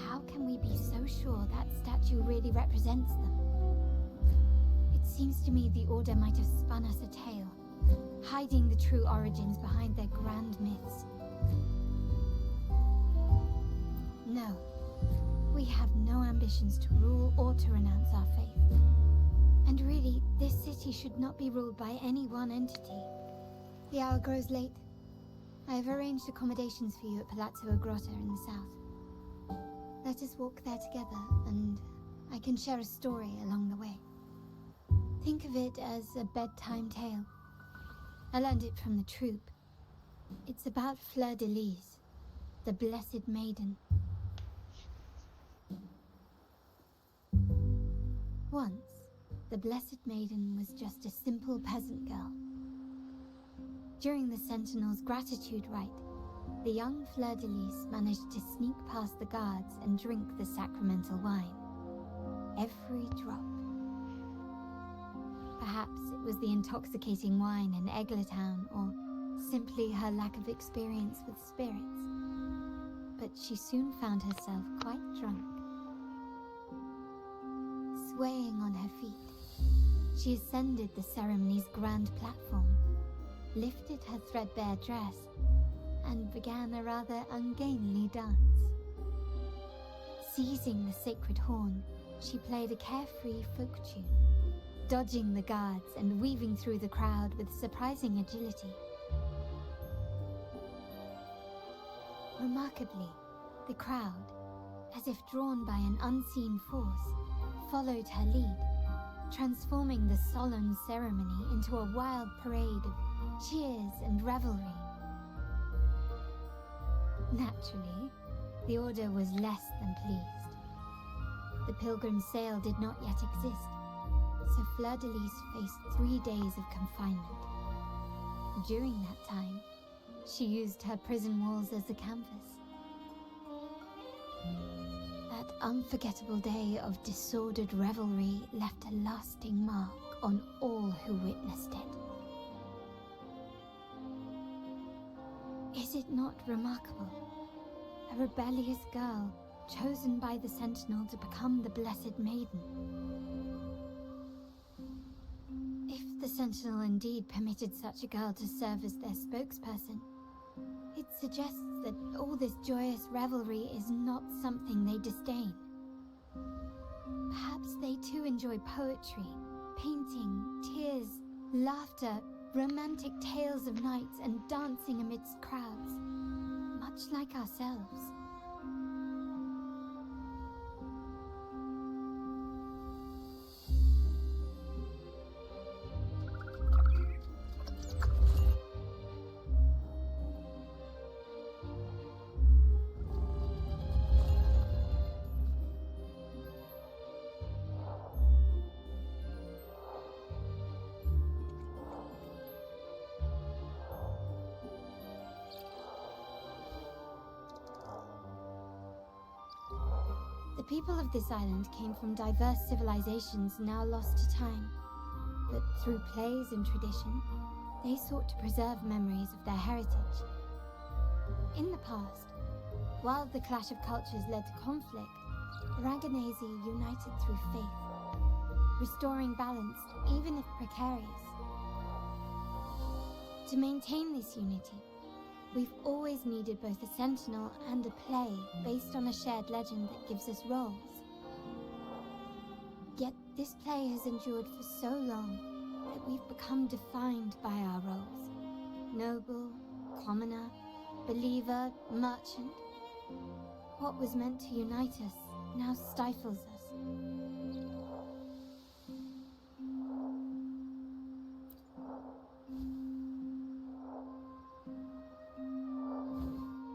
how can we be so sure that statue really represents them? It seems to me the Order might have spun us a tale, hiding the true origins behind their grand myths. No, we have no ambitions to rule or to renounce our faith. And really, this city should not be ruled by any one entity. The hour grows late. I have arranged accommodations for you at Palazzo Agrota in the south. Let us walk there together, and I can share a story along the way. Think of it as a bedtime tale. I learned it from the troop. It's about Fleur de Lis, the Blessed Maiden. Once, the Blessed Maiden was just a simple peasant girl. During the Sentinel's gratitude rite, the young Fleur-de-Lis managed to sneak past the guards and drink the sacramental wine. Every drop. Perhaps it was the intoxicating wine in Eglatown, or simply her lack of experience with spirits. But she soon found herself quite drunk. Swaying on her feet, she ascended the ceremony's grand platform, lifted her threadbare dress, and began a rather ungainly dance. Seizing the sacred horn, she played a carefree folk tune, dodging the guards and weaving through the crowd with surprising agility. Remarkably, the crowd, as if drawn by an unseen force, followed her lead, transforming the solemn ceremony into a wild parade of cheers and revelry. Naturally, the Order was less than pleased. The pilgrim sale did not yet exist, so Fleur-de-Lis faced 3 days of confinement. During that time, she used her prison walls as a canvas. That unforgettable day of disordered revelry left a lasting mark on all who witnessed it. Is it not remarkable? A rebellious girl chosen by the Sentinel to become the Blessed Maiden. If the Sentinel indeed permitted such a girl to serve as their spokesperson, it suggests that all this joyous revelry is not something they disdain. Perhaps they too enjoy poetry, painting, tears, laughter, romantic tales of knights, and dancing amidst crowds, much like ourselves. The people of this island came from diverse civilizations now lost to time, but through plays and tradition, they sought to preserve memories of their heritage. In the past, while the clash of cultures led to conflict, the Raganazi united through faith, restoring balance even if precarious. To maintain this unity, we've always needed both a sentinel and a play based on a shared legend that gives us roles. Yet this play has endured for so long that we've become defined by our roles. Noble, commoner, believer, merchant. What was meant to unite us now stifles us.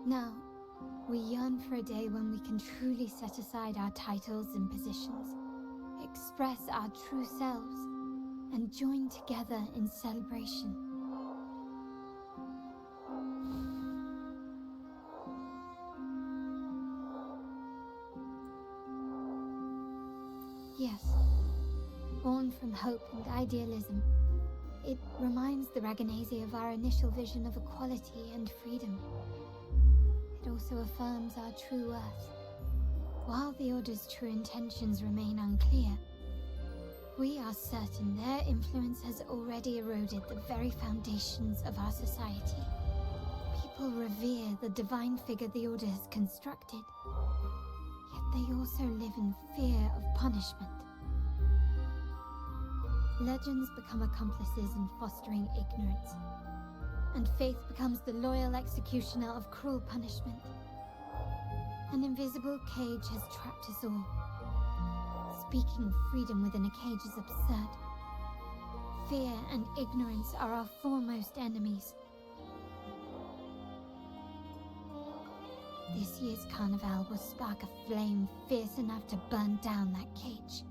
Now, we yearn for a day when we can truly set aside our titles and positions, express our true selves, and join together in celebration. Yes, born from hope and idealism, it reminds the Raganazi of our initial vision of equality and freedom. It also affirms our true worth. While the Order's true intentions remain unclear, we are certain their influence has already eroded the very foundations of our society. People revere the divine figure the Order has constructed, yet they also live in fear of punishment. Legends become accomplices in fostering ignorance, and faith becomes the loyal executioner of cruel punishment. An invisible cage has trapped us all. Speaking of freedom within a cage is absurd. Fear and ignorance are our foremost enemies. This year's carnival will spark a flame fierce enough to burn down that cage.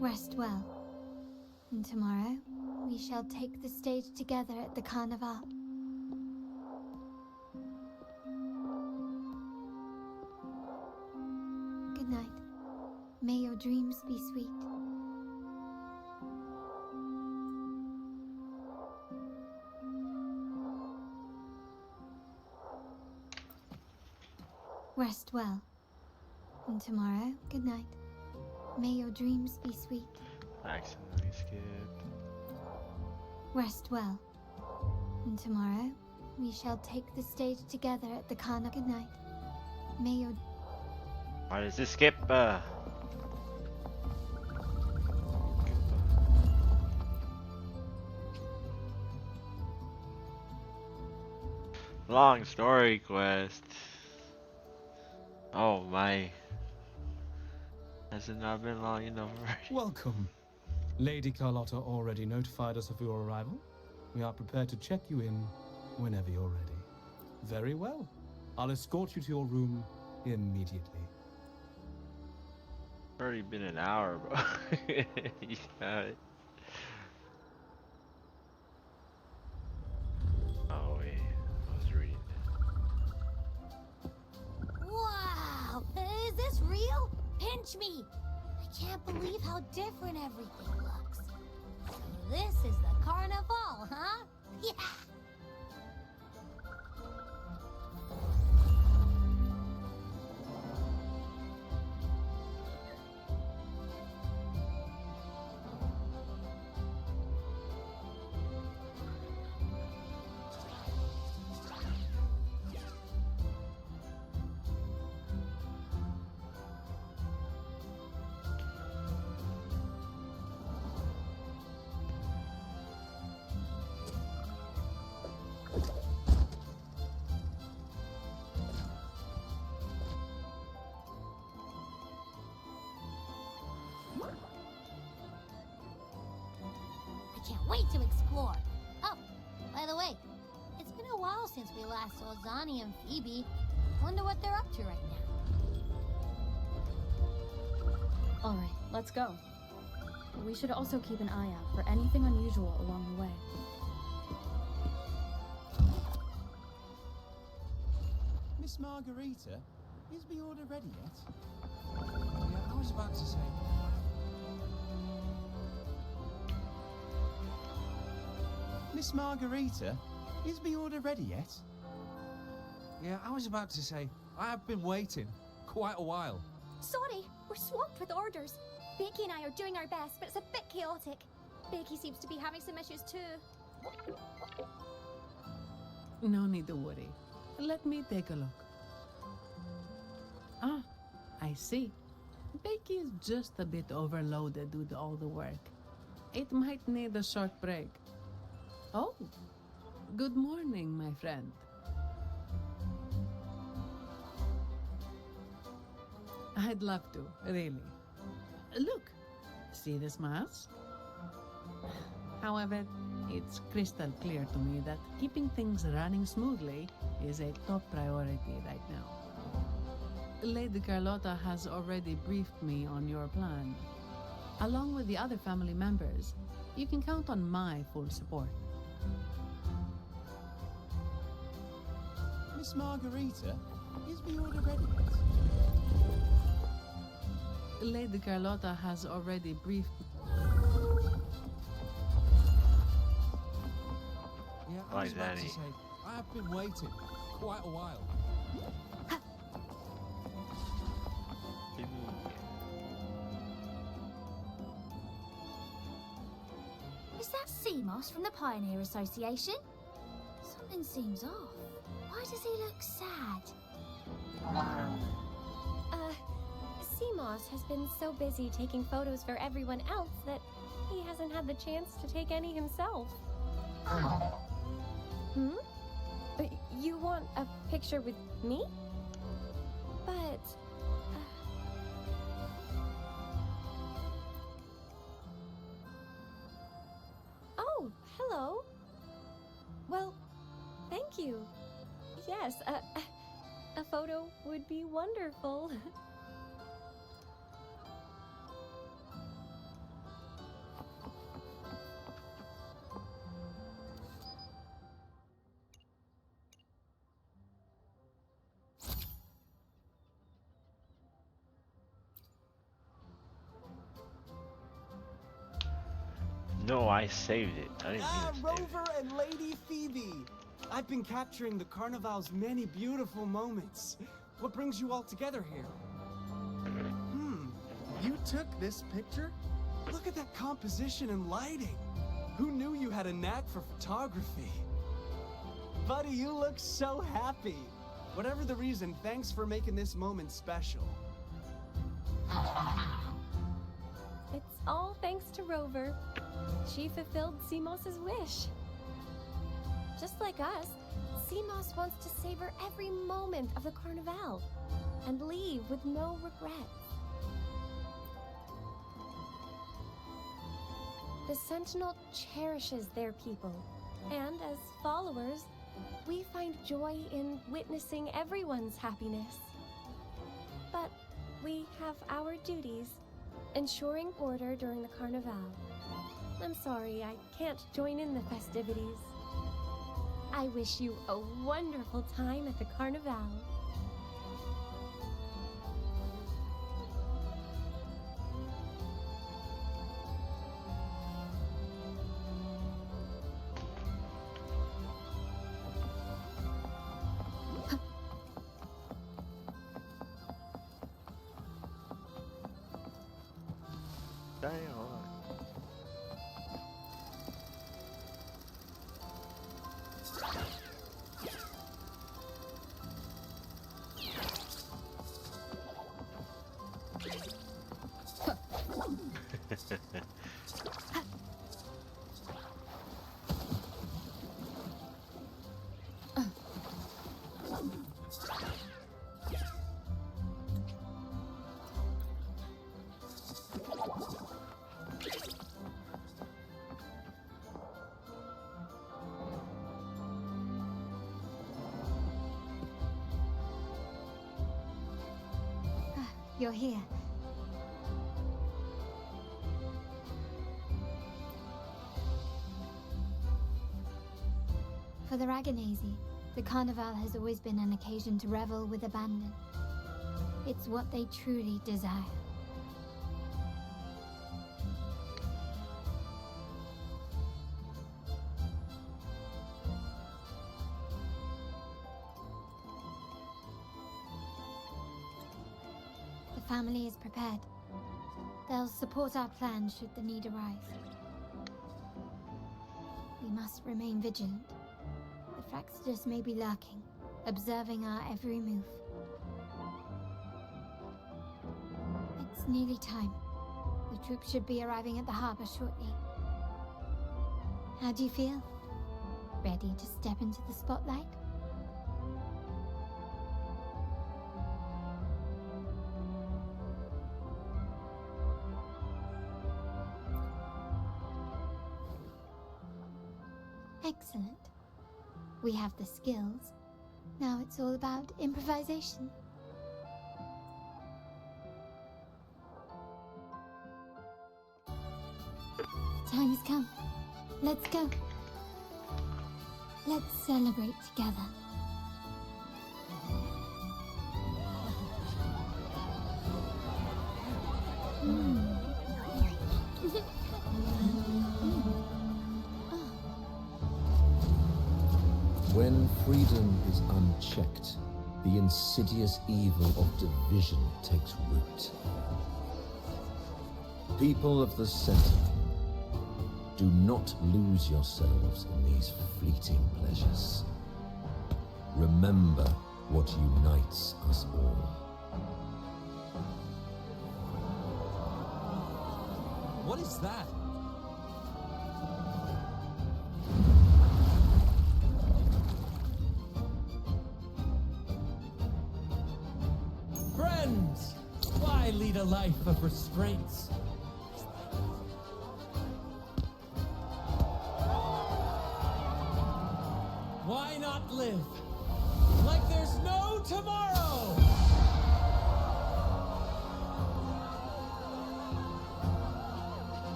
Rest well. And tomorrow, we shall take the stage together at the Carnival. Good night. May your dreams be sweet. Rest well. And tomorrow, good night. May your dreams be sweet. Accidentally skipped. Rest well. And tomorrow, we shall take the stage together at the Carnival. Good night. May your... Why does this skip? Long story quest. Oh my. Has it not been long enough already? Welcome. Lady Carlotta already notified us of your arrival. We are prepared to check you in whenever you're ready. Very well. I'll escort you to your room immediately. Already been an hour, bro. Yeah. Oh wait, I was reading Wow! Is this real? Pinch me! I can't believe how different everything looks. So this is the carnival, huh? Yeah! I can't wait to explore. Oh, by the way, it's been a while since we last saw Zani and Phoebe. Wonder what they're up to right now. Alright, let's go. We should also keep an eye out for anything unusual along the way. Miss Margarita, is the order ready yet? Yeah, I was about to say. Miss Margarita, is the order ready yet? Yeah, I was about to say, I have been waiting quite a while. Sorry, we're swamped with orders. Becky and I are doing our best, but it's a bit chaotic. Becky seems to be having some issues too. No need to worry. Let me take a look. Ah, I see. Becky is just a bit overloaded with all the work. It might need a short break. Oh, good morning, my friend. I'd love to, really. Look, see this mask? However, it's crystal clear to me that keeping things running smoothly is a top priority right now. Lady Carlotta has already briefed me on your plan. Along with the other family members, you can count on my full support. Miss Margarita, is the order ready yet? Lady Carlotta has already briefed. Yeah, I Like was about to Danny. say, I have been waiting quite a while. Is that sea moss from the Pioneer Association? Something seems off. Why does he look sad? Seamoss has been so busy taking photos for everyone else that he hasn't had the chance to take any himself. Hmm? You want a picture with me? But... Oh, hello. Well, thank you. Yes, a photo would be wonderful. No, I saved it. I didn't mean to save it. Rover and Lady Phoebe! I've been capturing the Carnival's many beautiful moments. What brings you all together here? You took this picture? Look at that composition and lighting. Who knew you had a knack for photography? Buddy, you look so happy. Whatever the reason, thanks for making this moment special. It's all thanks to Rover. She fulfilled Seamoss's wish. Just like us, Seamoss wants to savor every moment of the Carnival and leave with no regrets. The Sentinel cherishes their people, and as followers, we find joy in witnessing everyone's happiness. But we have our duties, ensuring order during the Carnival. I'm sorry, I can't join in the festivities. I wish you a wonderful time at the Carnival. You're here. For the Raganese, the Carnival has always been an occasion to revel with abandon. It's what they truly desire. The family is prepared. They'll support our plan should the need arise. We must remain vigilant. The Fraxidus may be lurking, observing our every move. It's nearly time. The troops should be arriving at the harbor shortly. How do you feel? Ready to step into the spotlight? Excellent. We have the skills. Now it's all about improvisation. The time has come. Let's go. Let's celebrate together. When freedom is unchecked, the insidious evil of division takes root. People of the Sentinel, do not lose yourselves in these fleeting pleasures. Remember what unites us all. What is that? Friends! Why lead a life of restraints? Why not live like there's no tomorrow?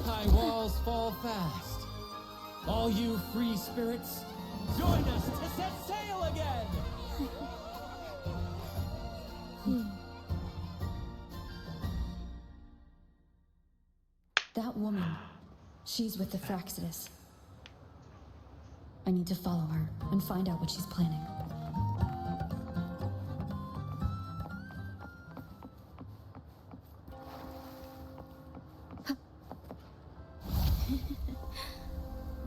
High walls fall fast. All you free spirits, join us to set sail again! That woman, she's with the Fraxidus. I need to follow her and find out what she's planning.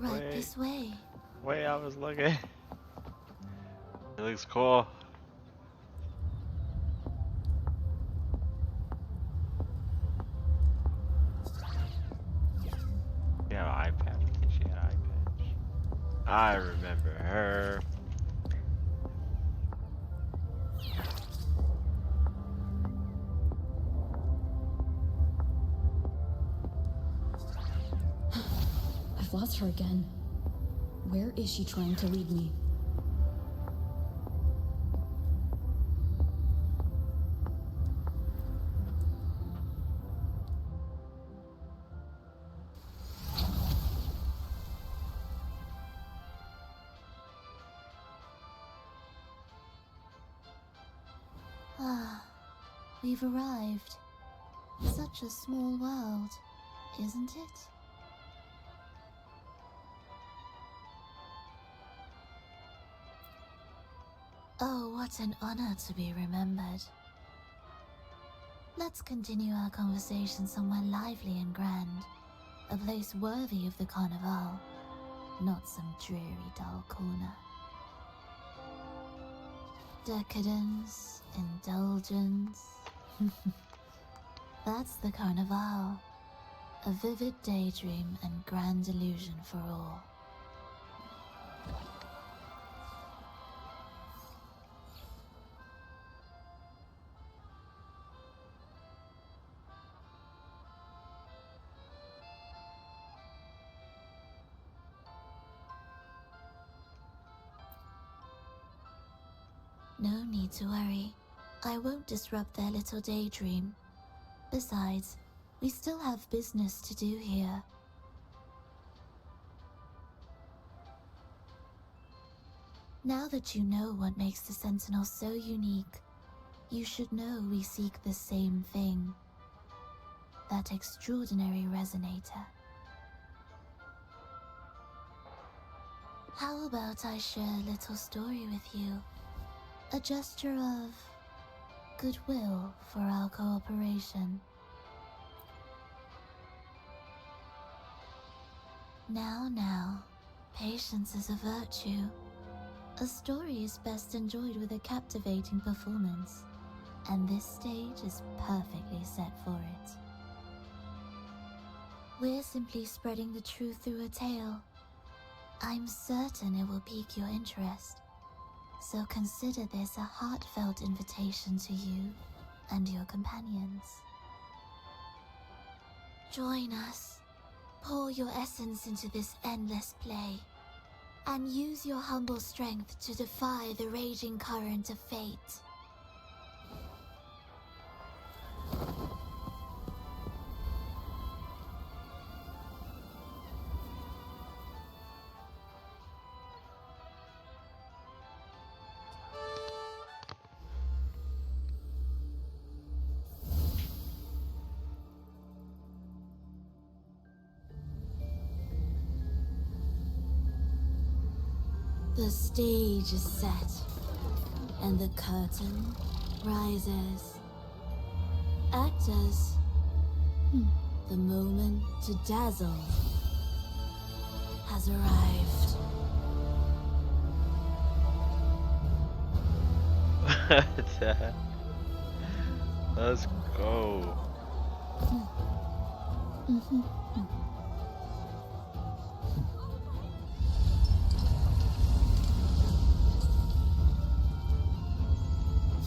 Right this way. Wait, I was looking. It looks cool. Yeah, eye patch. She had eye patch. I remember her. I've lost her again. Where is she trying to lead me? Ah, we've arrived. Such a small world, isn't it? Oh, what an honor to be remembered. Let's continue our conversation somewhere lively and grand. A place worthy of the Carnival, not some dreary, dull corner. Decadence, indulgence. That's the Carnival. A vivid daydream and grand illusion for all. No need to worry. I won't disrupt their little daydream. Besides, we still have business to do here. Now that you know what makes the Sentinel so unique, you should know we seek the same thing. That extraordinary resonator. How about I share a little story with you? A gesture of goodwill for our cooperation. Now, patience is a virtue. A story is best enjoyed with a captivating performance, and this stage is perfectly set for it. We're simply spreading the truth through a tale. I'm certain it will pique your interest. So consider this a heartfelt invitation to you and your companions. Join us. Pour your essence into this endless play, and use your humble strength to defy the raging current of fate. The stage is set, and the curtain rises. Actors, the moment to dazzle has arrived. Let's go.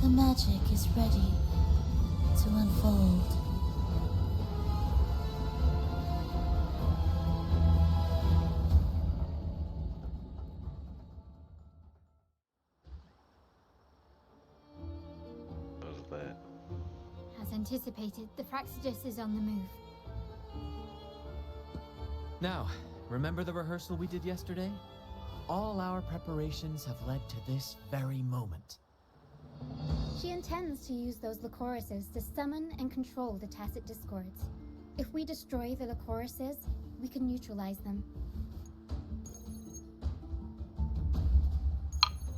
The magic is ready to unfold. What was that? As anticipated, the Fraxidus is on the move. Now, Remember the rehearsal we did yesterday? All our preparations have led to this very moment. She intends to use those Lycorises to summon and control the Tacit Discords. If we destroy the Lycorises, we can neutralize them.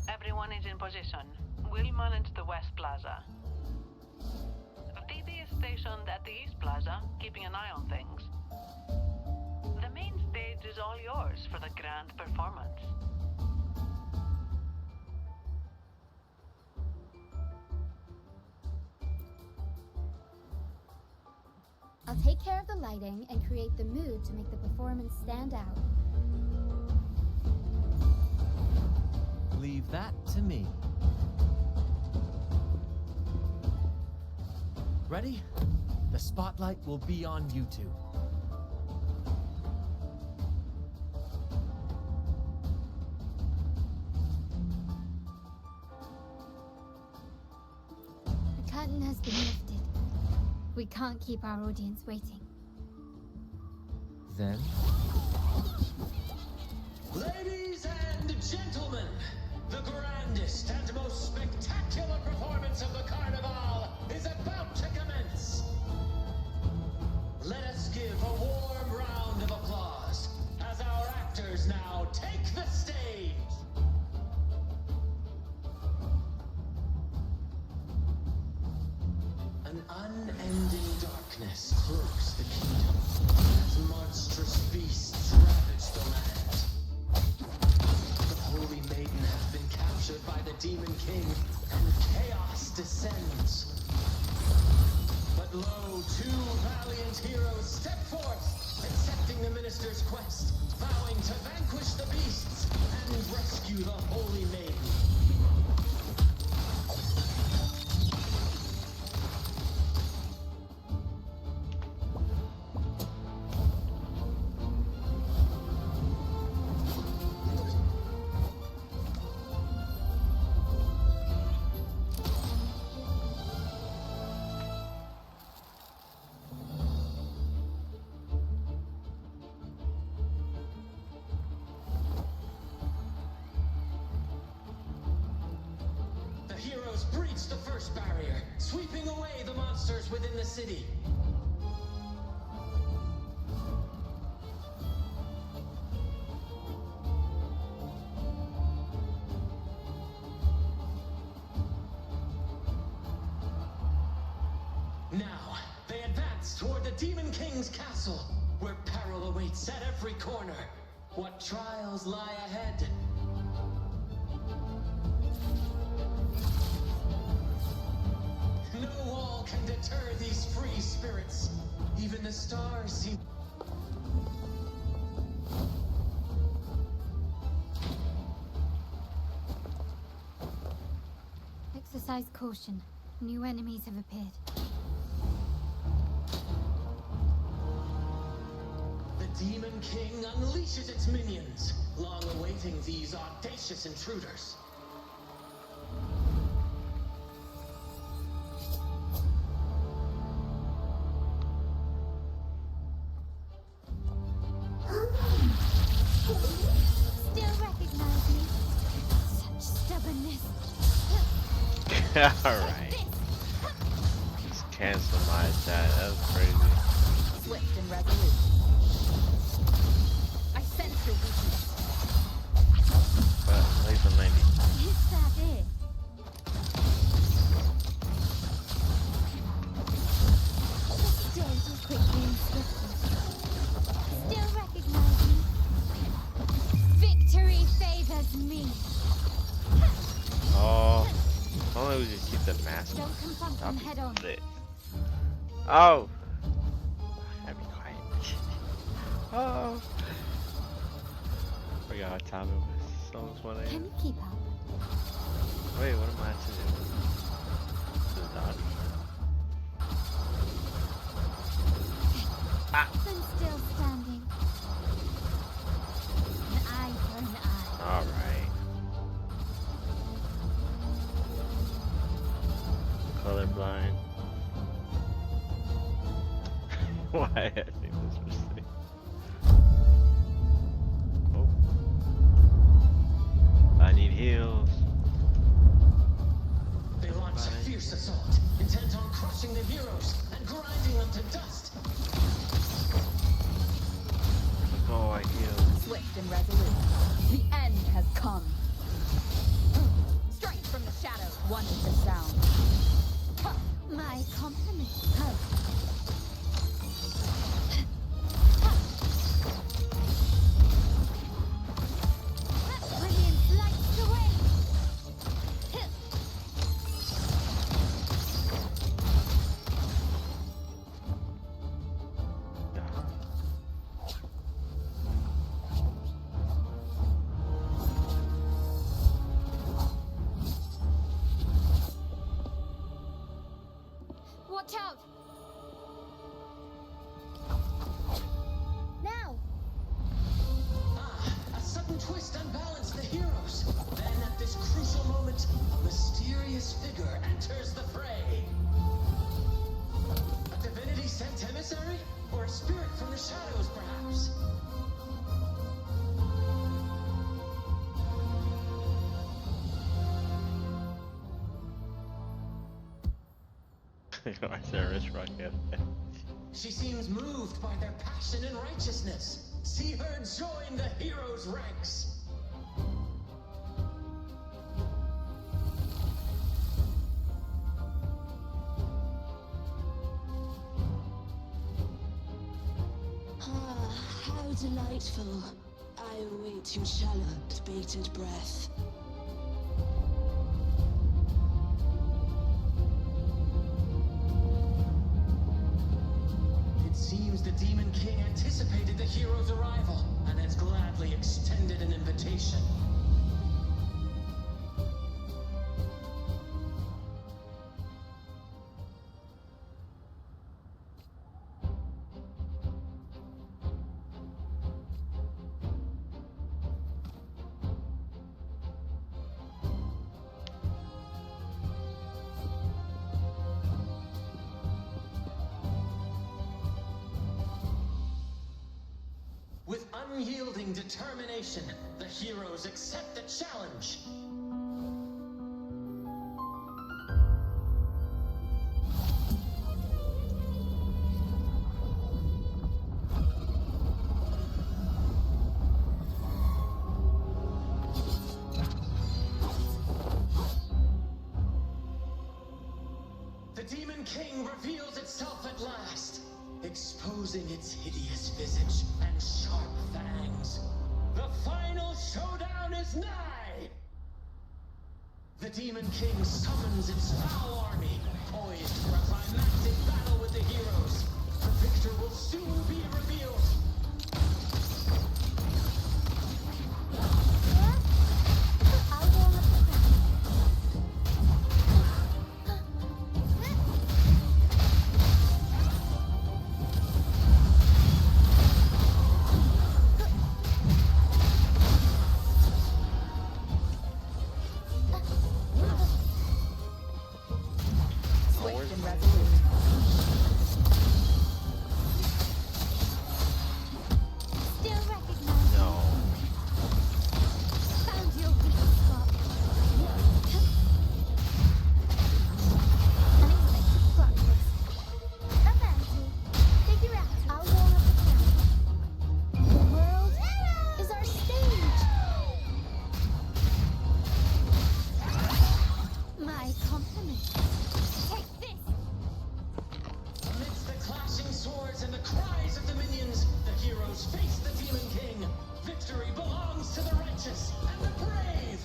Everyone is in position. We'll manage the West Plaza. DB is stationed at the East Plaza, keeping an eye on things. The main stage is all yours for the grand performance. I'll take care of the lighting and create the mood to make the performance stand out. Leave that to me. Ready? The spotlight will be on you two. The curtain has been lifted. We can't keep our audience waiting. Then, Ladies and gentlemen, the grandest and most spectacular performance of the Carnival is about to commence. Let us give a warm round of applause as our actors now take the stage. An unending darkness cloaks the kingdom as monstrous beasts ravage the land. The Holy Maiden has been captured by the Demon King, and chaos descends. But lo, two valiant heroes step forth, accepting the minister's quest, vowing to vanquish the beasts and rescue the Holy Maiden. Breach the first barrier, sweeping away the monsters within the city. Now, they advance toward the Demon King's castle, where peril awaits at every corner. What trials lie ahead? No wall can deter these free spirits. Even the stars seem... Exercise caution. New enemies have appeared. The Demon King unleashes its minions, long awaiting these audacious intruders. Alright. Just cancel my chat. That was crazy. Swift and resolute. I sense your weakness. But place on 90. Is that it? The stage is quickly and swiftly. Still recognize me. Victory favors me. Oh. If only we could keep the mask. Don't confront them head on. Oh! I'd be quiet. Oh! Forgot what time it was. It's almost 1 a.m. Can you keep up? Wait, what am I to do? To the dodge? Ah! I'm still standing. An eye for an eye. Alright. Colorblind. Why I think this was safe. Swift and resolute. The end has come. Strength from the shadows, wonderful sound. My compliments. Brilliant lights away. Watch out! Now! A sudden twist unbalanced the heroes. Then at this crucial moment, a mysterious figure enters the fray. A divinity sent emissary? Or a spirit from the shadows, perhaps? Why is there a wristwatch here? She seems moved by their passion and righteousness. See her join the heroes' ranks. Ah, how delightful. I await your shallow, bated breath. It seems the Demon King anticipated the hero's arrival and has gladly extended an invitation. With unyielding determination, the heroes accept the challenge. The Demon King reveals itself at last, exposing its hideous visage and sharp fangs. The final showdown is nigh! The Demon King summons its foul army, poised for a climactic battle with the heroes. The victor will soon be revealed. Swift and resolute. Still recognize No. Found your weak spot. Unexpected plot twist. Avanti. Figure out. I'll warm up the camp. The world is our stage. My compliments. Take this. Amidst the clashing swords and the cries of the minions, the heroes face the Demon King. Victory belongs to the righteous and the brave!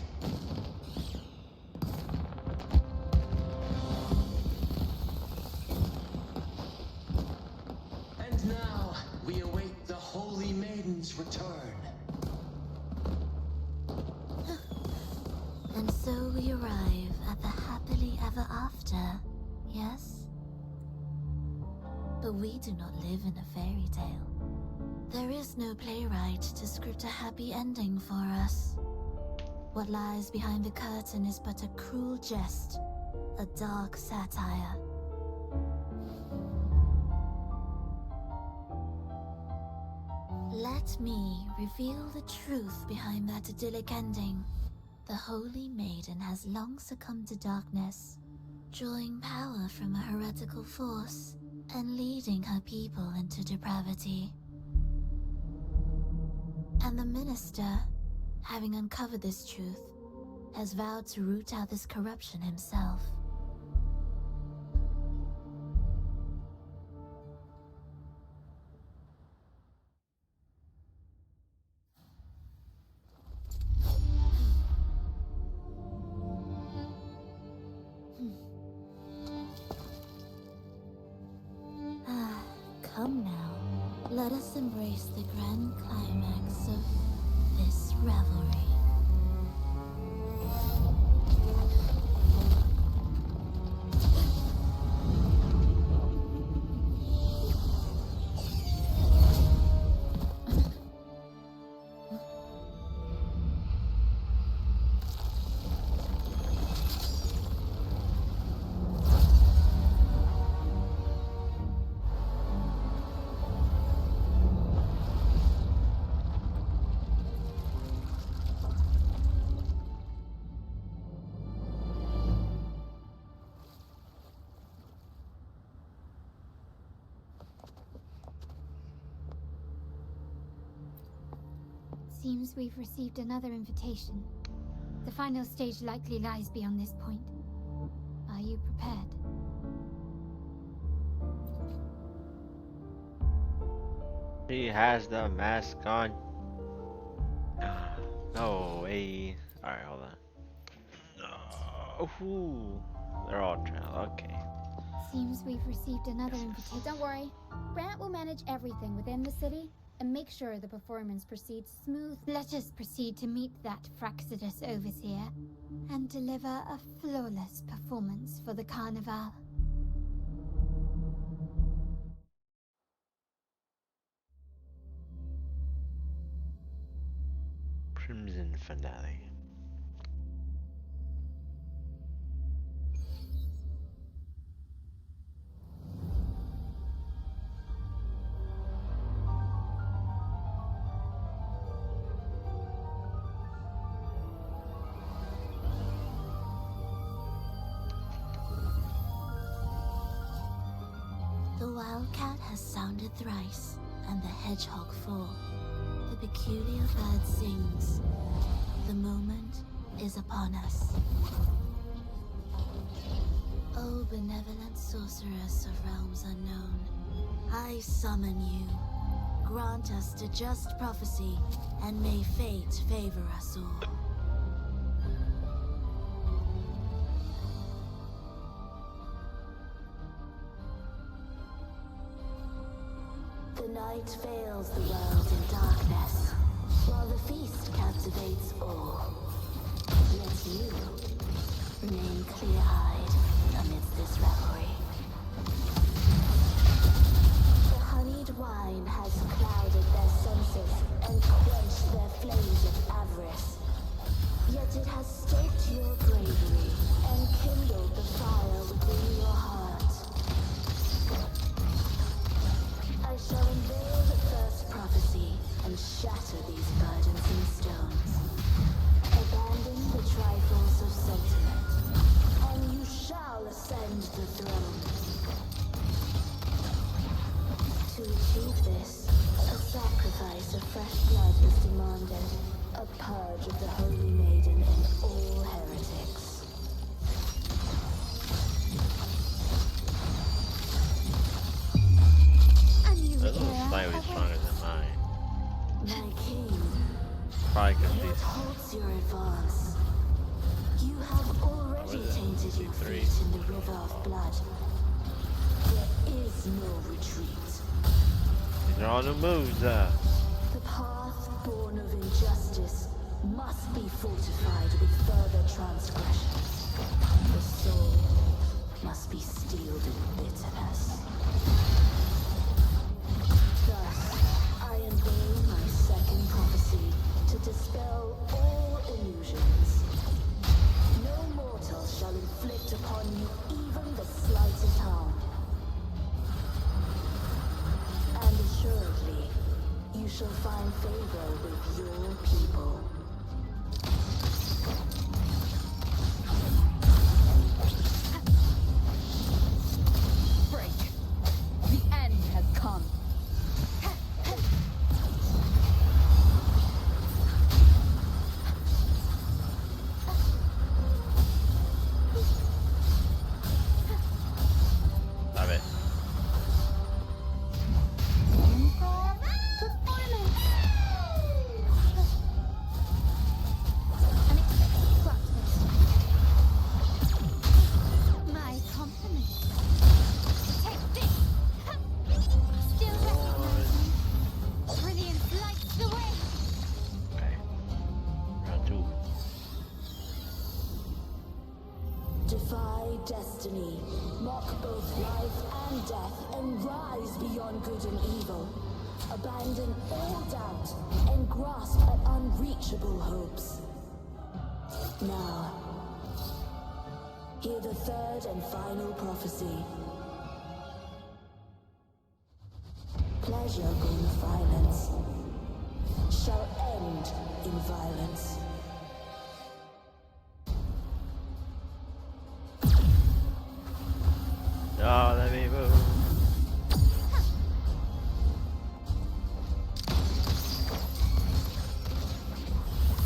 And now, we await the Holy Maiden's return. And so we arrive at the happily ever after, yes? But we do not live in a fairy tale. There is no playwright to script a happy ending for us. What lies behind the curtain is but a cruel jest, a dark satire. Let me reveal the truth behind that idyllic ending. The Holy Maiden has long succumbed to darkness, drawing power from a heretical force and leading her people into depravity. And the minister, having uncovered this truth, has vowed to root out this corruption himself. Come now, let us embrace the grand climax of this revelry. Seems we've received another invitation. The final stage likely lies beyond this point. Are you prepared? He has the mask on. No way. Alright, hold on. Ooh, they're all trying. Okay. Seems we've received another invitation. Don't worry. Brant will manage everything within the city and make sure the performance proceeds smooth. Let us proceed to meet that Fraxidus overseer and deliver a flawless performance for the carnival. Crimson finale. The wildcat has sounded thrice, and the hedgehog four. The peculiar bird sings. The moment is upon us. O benevolent sorceress of realms unknown, I summon you. Grant us to just prophecy, and may fate favor us all. The night veils the world in darkness, while the feast captivates all. Yet you remain clear-eyed amidst this revelry. The honeyed wine has clouded their senses and quenched their flames of avarice. Yet it has stoked your bravery and kindled the fire within your heart. I shall unveil the first prophecy and shatter these burdensome stones. Abandon the trifles of sentiment, and you shall ascend the throne. To achieve this, a sacrifice of fresh blood was demanded, a purge of the Holy Maiden and all heretics. That was slightly stronger than mine. My king, Probably because what halts your advance? You have already tainted your feet in the river of blood. There is no retreat. these are all new moves. The path born of injustice must be fortified with further transgressions. The soul must be steeled in bitterness. Thus, I unveil my second prophecy to dispel all illusions. No mortal shall inflict upon you even the slightest harm. And assuredly, you shall find favor with your people. Break. The end has come. destiny, mock both life and death, and rise beyond good and evil. Abandon all doubt and grasp at unreachable hopes. Now, hear the third and final prophecy. Pleasure born of violence shall end in violence. Oh, let me move.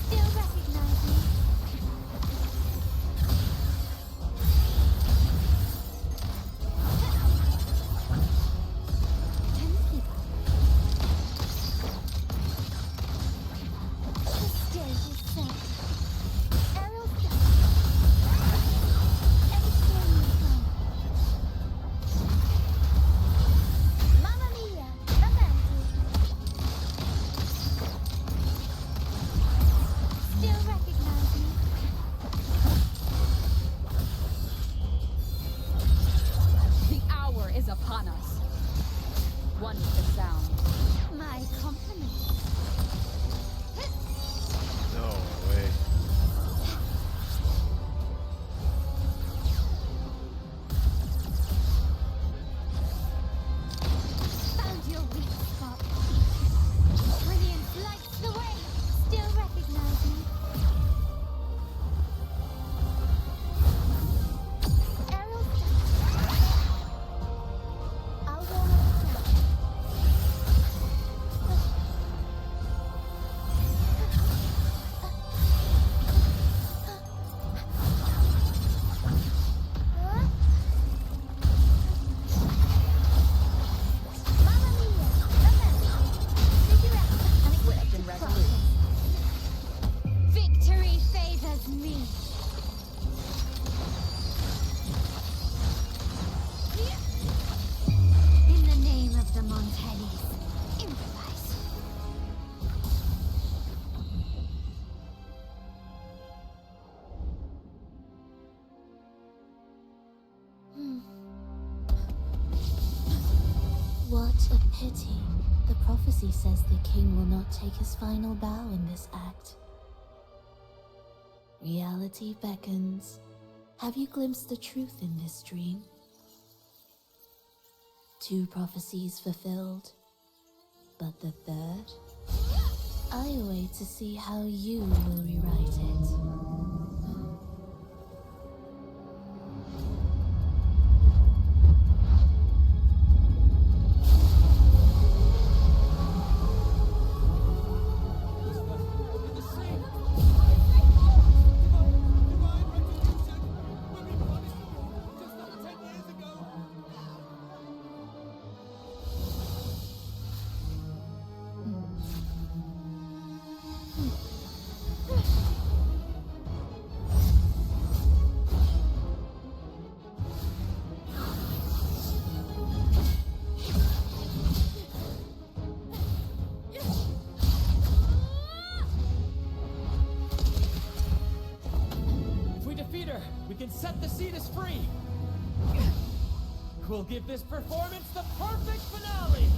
Still recognize me? The stage is set. Aerial step. Extreme front. Mamma mia! Avanti! Still recognize me? The hour is upon us. One is the sound. My compliments. No way. Found your weak spot. Brilliant lights the way. Still recognize me? Aerial step. I'll go on a step. Mamma mia! Figure out Swift and resolute. victory favors me. In the name of the Montellis, improvise. What a pity. The prophecy says the king will not take his final bow in this act. Reality beckons. Have you glimpsed the truth in this dream? 2 prophecies fulfilled, but the third? I wait to see how you will rewrite it. If we defeat her, we can set the Cetus free. We'll give this performance the perfect finale.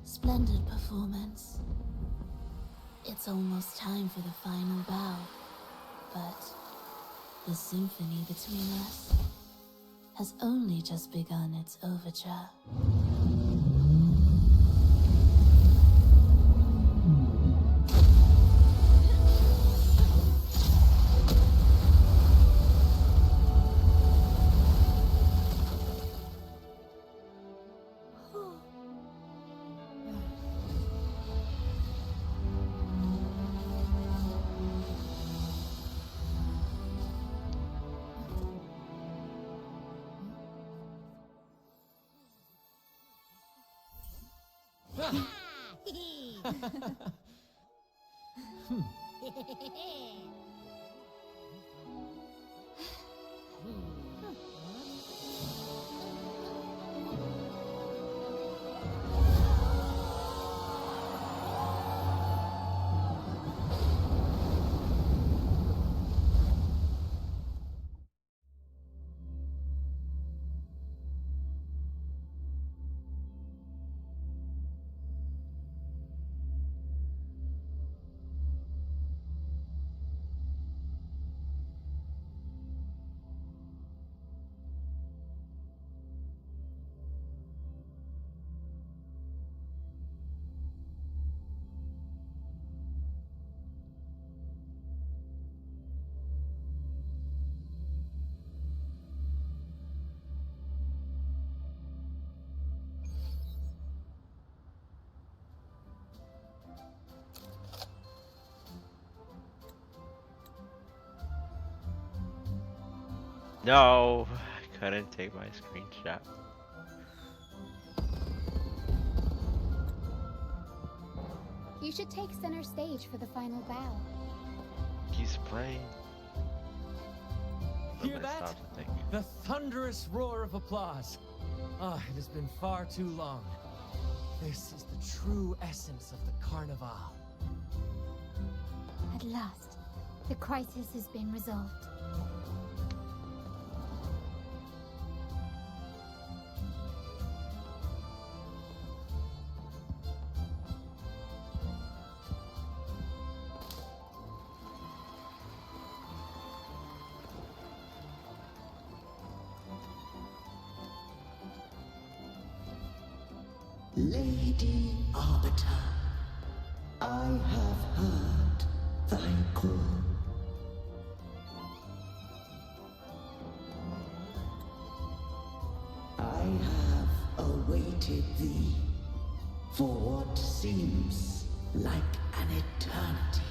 Splendid performance. It's almost time for the final bow, but the symphony between us has only just begun its overture. No, I couldn't take my screenshot. You should take center stage for the final bow. He's playing. Hear that? The thunderous roar of applause. Ah, it has been far too long. This is the true essence of the Carnival. At last, the crisis has been resolved. Lady Arbiter, I have heard thy call. I have awaited thee for what seems like an eternity.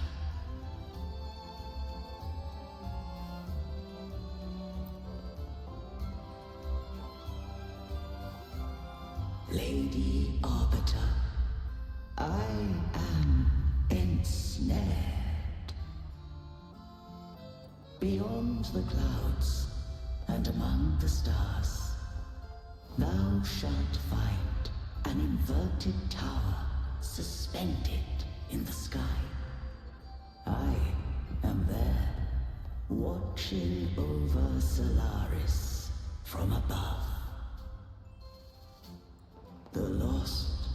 Lady Arbiter, I am ensnared. Beyond the clouds and among the stars, thou shalt find an inverted tower suspended in the sky. I am there, watching over Solaris from above. The lost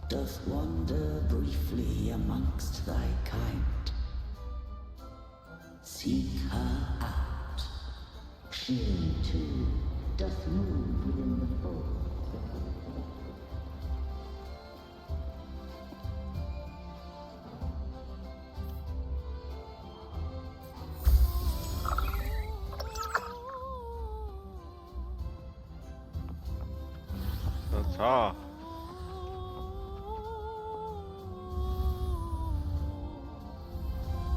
doth wander briefly amongst thy kind. Seek her out. She too doth move within the fold. That's all.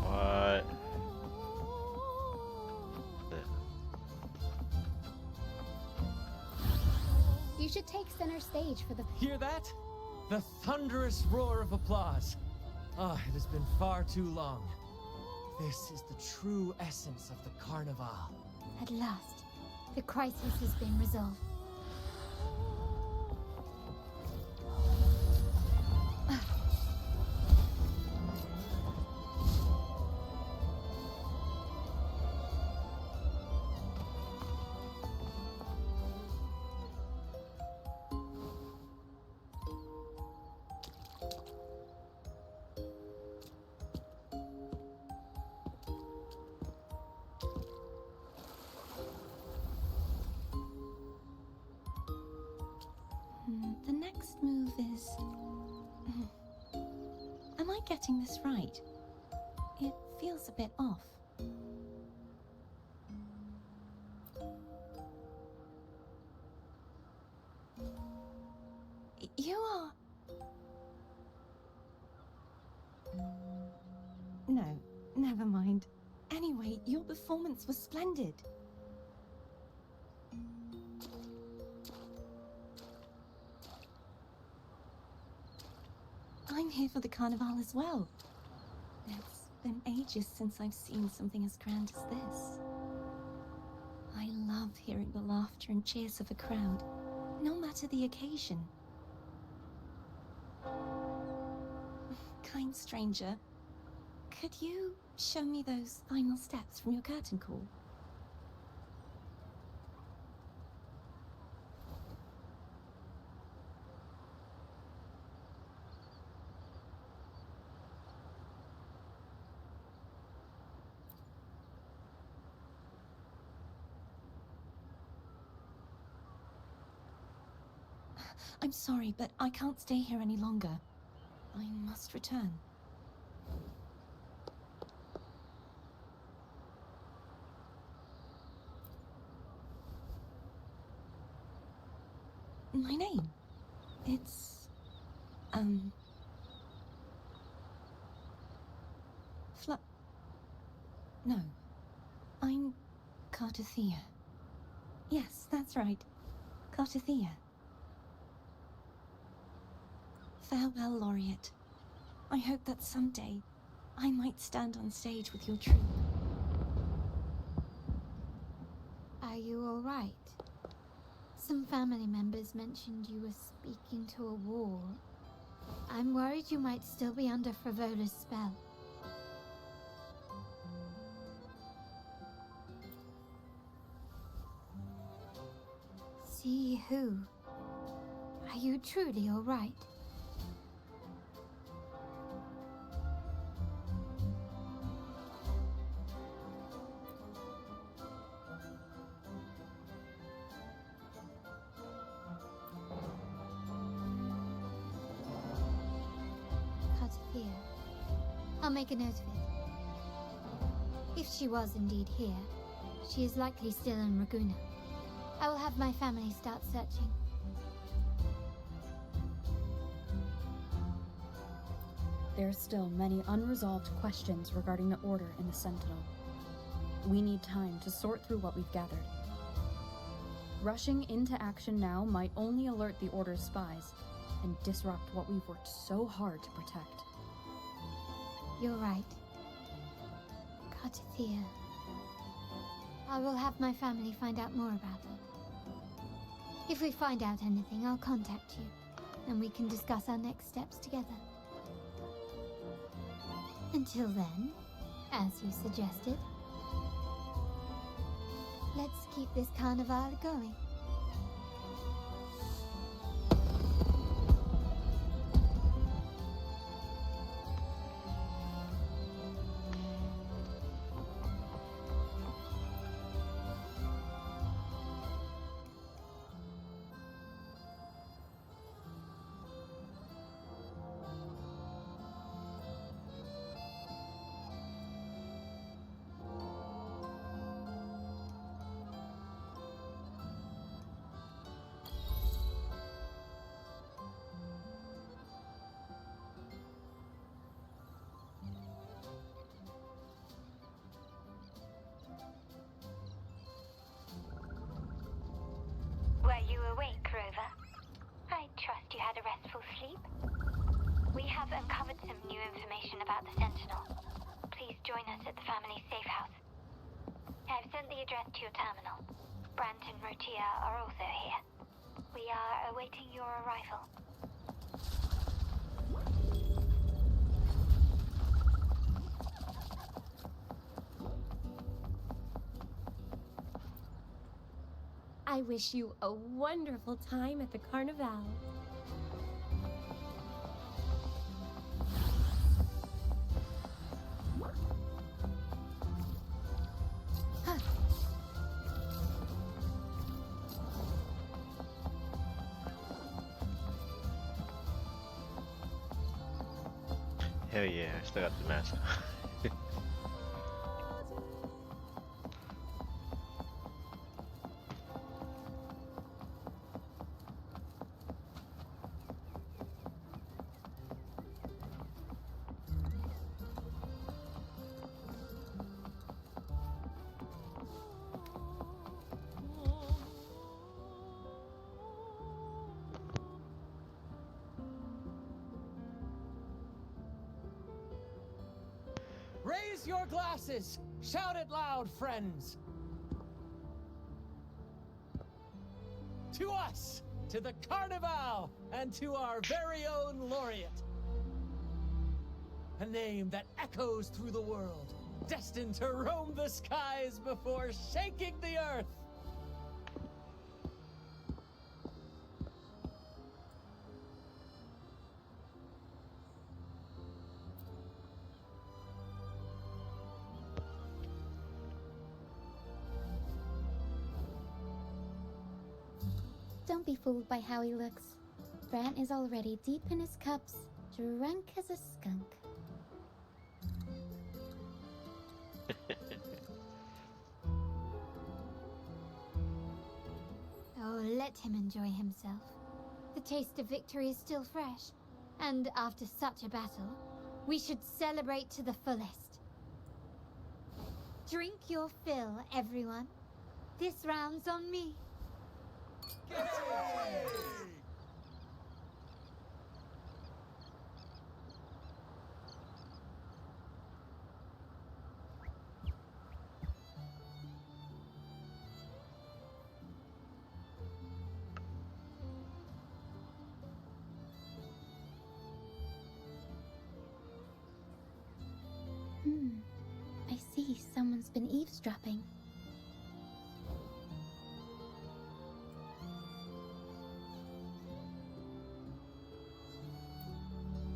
What? You should take center stage for the... Hear that? The thunderous roar of applause. Ah, it has been far too long. This is the true essence of the Carnival. At last, the crisis has been resolved. The next move is... Am I getting this right? It feels a bit off. You are... No, never mind. Anyway, your performance was splendid. I'm here for the carnival as well. It's been ages since I've seen something as grand as this. I love hearing the laughter and cheers of a crowd, no matter the occasion. Kind stranger, could you show me those final steps from your curtain call? I'm sorry, but I can't stay here any longer. I must return. My name? It's... No. I'm Cartothea. Yes, that's right. Cartothea. Farewell, Laureate. I hope that someday I might stand on stage with your troupe. Are you all right? Some family members mentioned you were speaking to a wall. I'm worried you might still be under Frivola's spell. See who? Are you truly all right? Cartothea. I'll make a note of it. If she was indeed here, she is likely still in Raguna. I will have my family start searching. There are still many unresolved questions regarding the Order and the Sentinel. We need time to sort through what we've gathered. Rushing into action now might only alert the Order's spies and disrupt what we've worked so hard to protect. You're right. Cartothea. I will have my family find out more about her. If we find out anything, I'll contact you, and we can discuss our next steps together. Until then, as you suggested, let's keep this carnival going. Were you awake, Rover? I trust you had a restful sleep. We have uncovered some new information about the Sentinel. Please join us at the family safe house. I've sent the address to your terminal. Brant and Rotia are also here. We are awaiting your arrival. I wish you a wonderful time at the carnival. Hell yeah, I still got the mask. Raise your glasses! Shout it loud, friends! To us! To the Carnival! And to our very own laureate! A name that echoes through the world, destined to roam the skies before shaking the earth! Don't be fooled by how he looks. Bran is already deep in his cups, drunk as a skunk. Oh, let him enjoy himself. The taste of victory is still fresh, and after such a battle, we should celebrate to the fullest. Drink your fill, everyone. This round's on me. I see someone's been eavesdropping.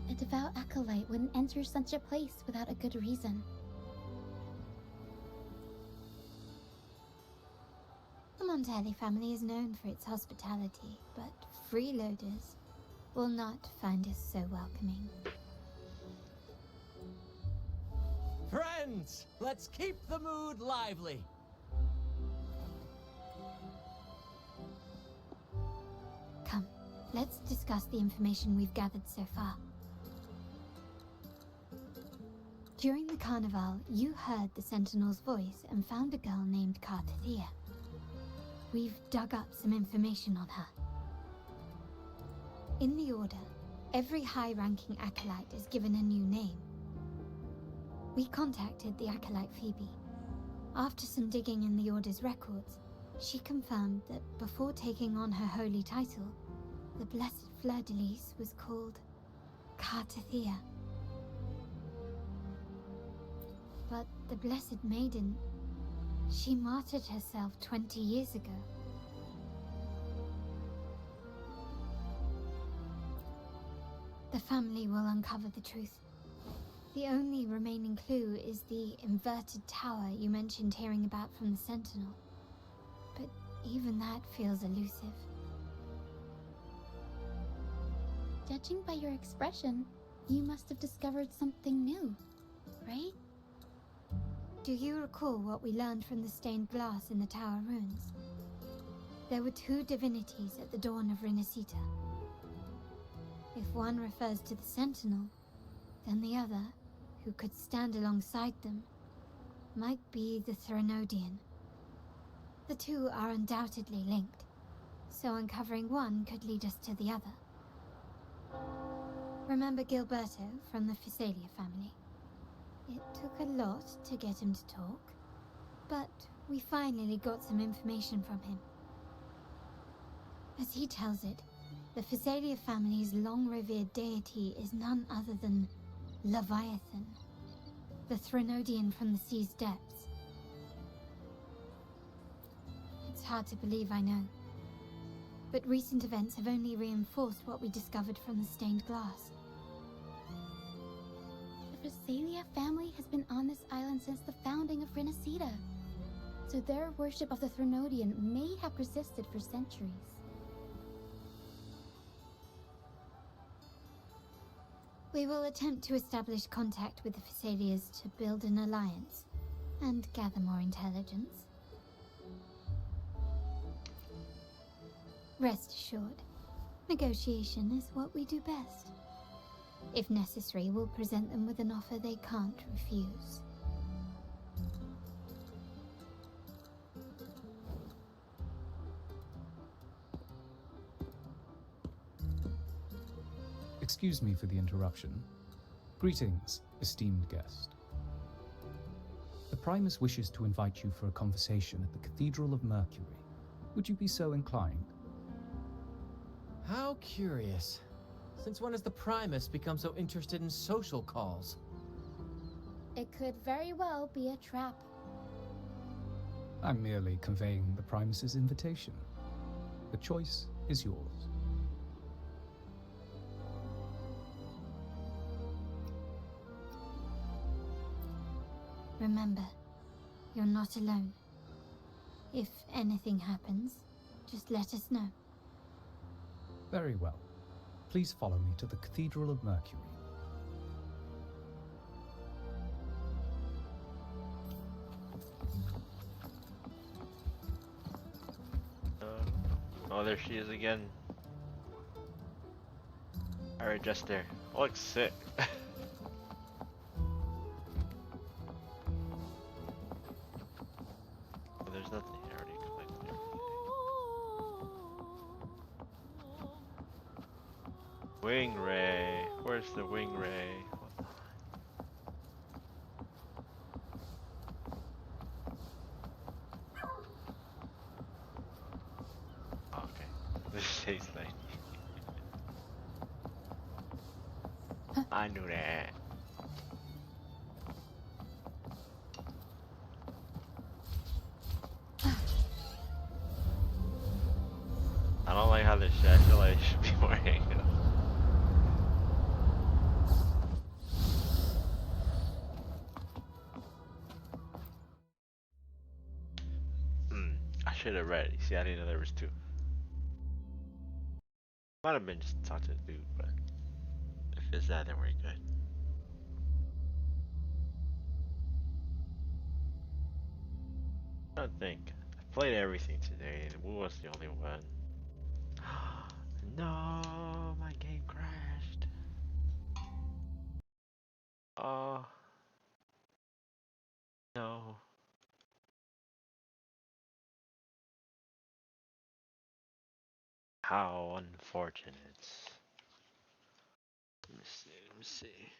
A devout acolyte wouldn't enter such a place without a good reason. The Montelli family is known for its hospitality, but freeloaders will not find us so welcoming. Friends, let's keep the mood lively. Come, let's discuss the information we've gathered so far. During the carnival, you heard the Sentinel's voice and found a girl named Cartathea. We've dug up some information on her. In the Order, every high-ranking acolyte is given a new name. We contacted the acolyte Phoebe. After some digging in the Order's records, she confirmed that before taking on her holy title, the Blessed Fleur-de-Lis was called Cartathea. But the Blessed Maiden, she martyred herself 20 years ago. The family will uncover the truth. The only remaining clue is the inverted tower you mentioned hearing about from the Sentinel. But even that feels elusive. Judging by your expression, you must have discovered something new, right? Do you recall what we learned from the stained glass in the tower ruins? There were two divinities at the dawn of Rinascita. If one refers to the Sentinel, then the other, who could stand alongside them, might be the Threnodian. The two are undoubtedly linked, so uncovering one could lead us to the other. Remember Gilberto from the Physalia family? It took a lot to get him to talk, but we finally got some information from him. As he tells it, the Physalia family's long-revered deity is none other than Leviathan, the Threnodian from the sea's depths. It's hard to believe, I know, but recent events have only reinforced what we discovered from the stained glass. The Physalia family has been on this island since the founding of Rinascita, so their worship of the Threnodian may have persisted for centuries. We will attempt to establish contact with the Physalias to build an alliance and gather more intelligence. Rest assured, negotiation is what we do best. If necessary, we'll present them with an offer they can't refuse. Excuse me for the interruption. Greetings, esteemed guest. Primus wishes to invite you for a conversation at the Cathedral of Mercury. Would you be so inclined? How curious. Since when has the Primus become so interested in social calls? It could very well be a trap. I'm merely conveying the Primus's invitation. The choice is yours. Remember, you're not alone. If anything happens, just let us know. Very well. Please follow me to the Cathedral of Mercury. Oh, there she is again. Alright, just there. Looks sick. Oh, there's nothing here. I already collected everything. Wing ray. Where's the wing ray? This tastes like. I knew that. I don't like how this shit. I feel like it should be more angled. I should have read it. See, I didn't know there was two. Might have been just talk to the dude, but if it's that, then we're good. I don't think. I played everything today, and Wu was the only one. No, my game crashed. Oh. No. How unfortunate. Let me see, let me see.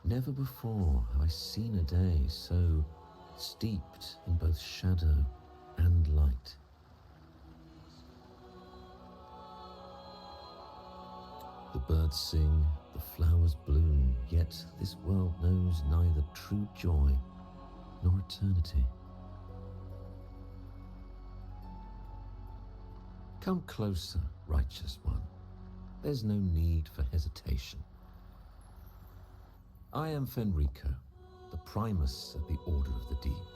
Never before have I seen a day so steeped in both shadow and light. The birds sing, the flowers bloom, yet this world knows neither true joy nor eternity. Come closer, righteous one. There's no need for hesitation. I am Fenrico, the Primus of the Order of the Deep.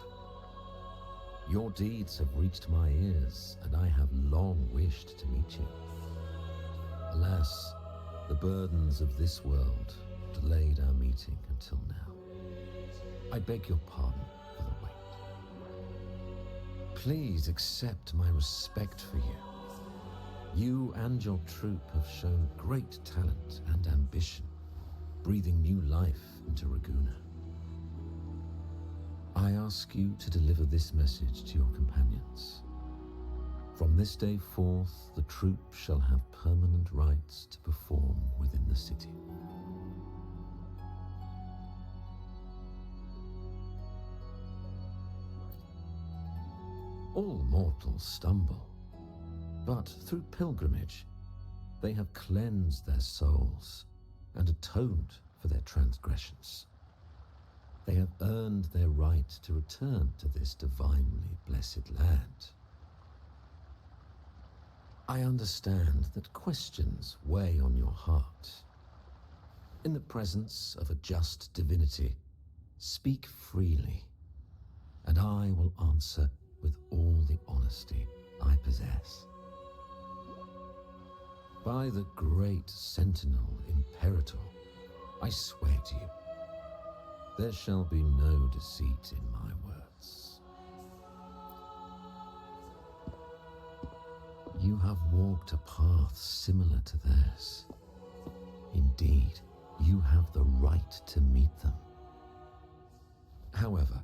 Your deeds have reached my ears, and I have long wished to meet you. Alas, the burdens of this world delayed our meeting until now. I beg your pardon for the wait. Please accept my respect for you. You and your troop have shown great talent and ambition, breathing new life into Raguna. I ask you to deliver this message to your companions. From this day forth, the troop shall have permanent rights to perform within the city. All mortals stumble, but through pilgrimage, they have cleansed their souls and atoned for their transgressions. They have earned their right to return to this divinely blessed land. I understand that questions weigh on your heart. In the presence of a just divinity, speak freely, and I will answer with all the honesty I possess. By the great Sentinel Imperator, I swear to you, there shall be no deceit in my words. You have walked a path similar to theirs. Indeed, you have the right to meet them. However,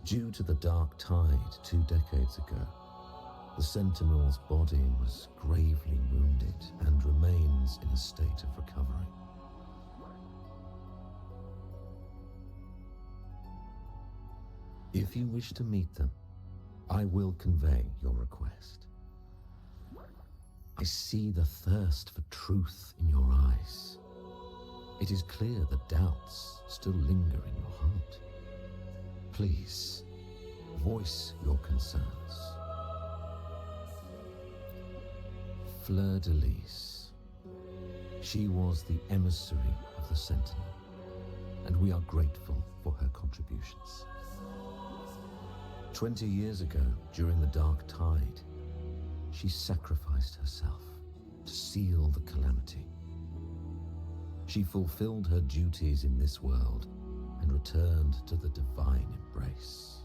due to the Dark Tide 2 decades ago, the Sentinel's body was gravely wounded and remains in a state of recovery. If you wish to meet them, I will convey your request. I see the thirst for truth in your eyes. It is clear that doubts still linger in your heart. Please, voice your concerns. Fleur-de-Lis. She was the emissary of the Sentinel, and we are grateful for her contributions. 20 years ago, during the Dark Tide, she sacrificed herself to seal the calamity. She fulfilled her duties in this world and returned to the divine embrace.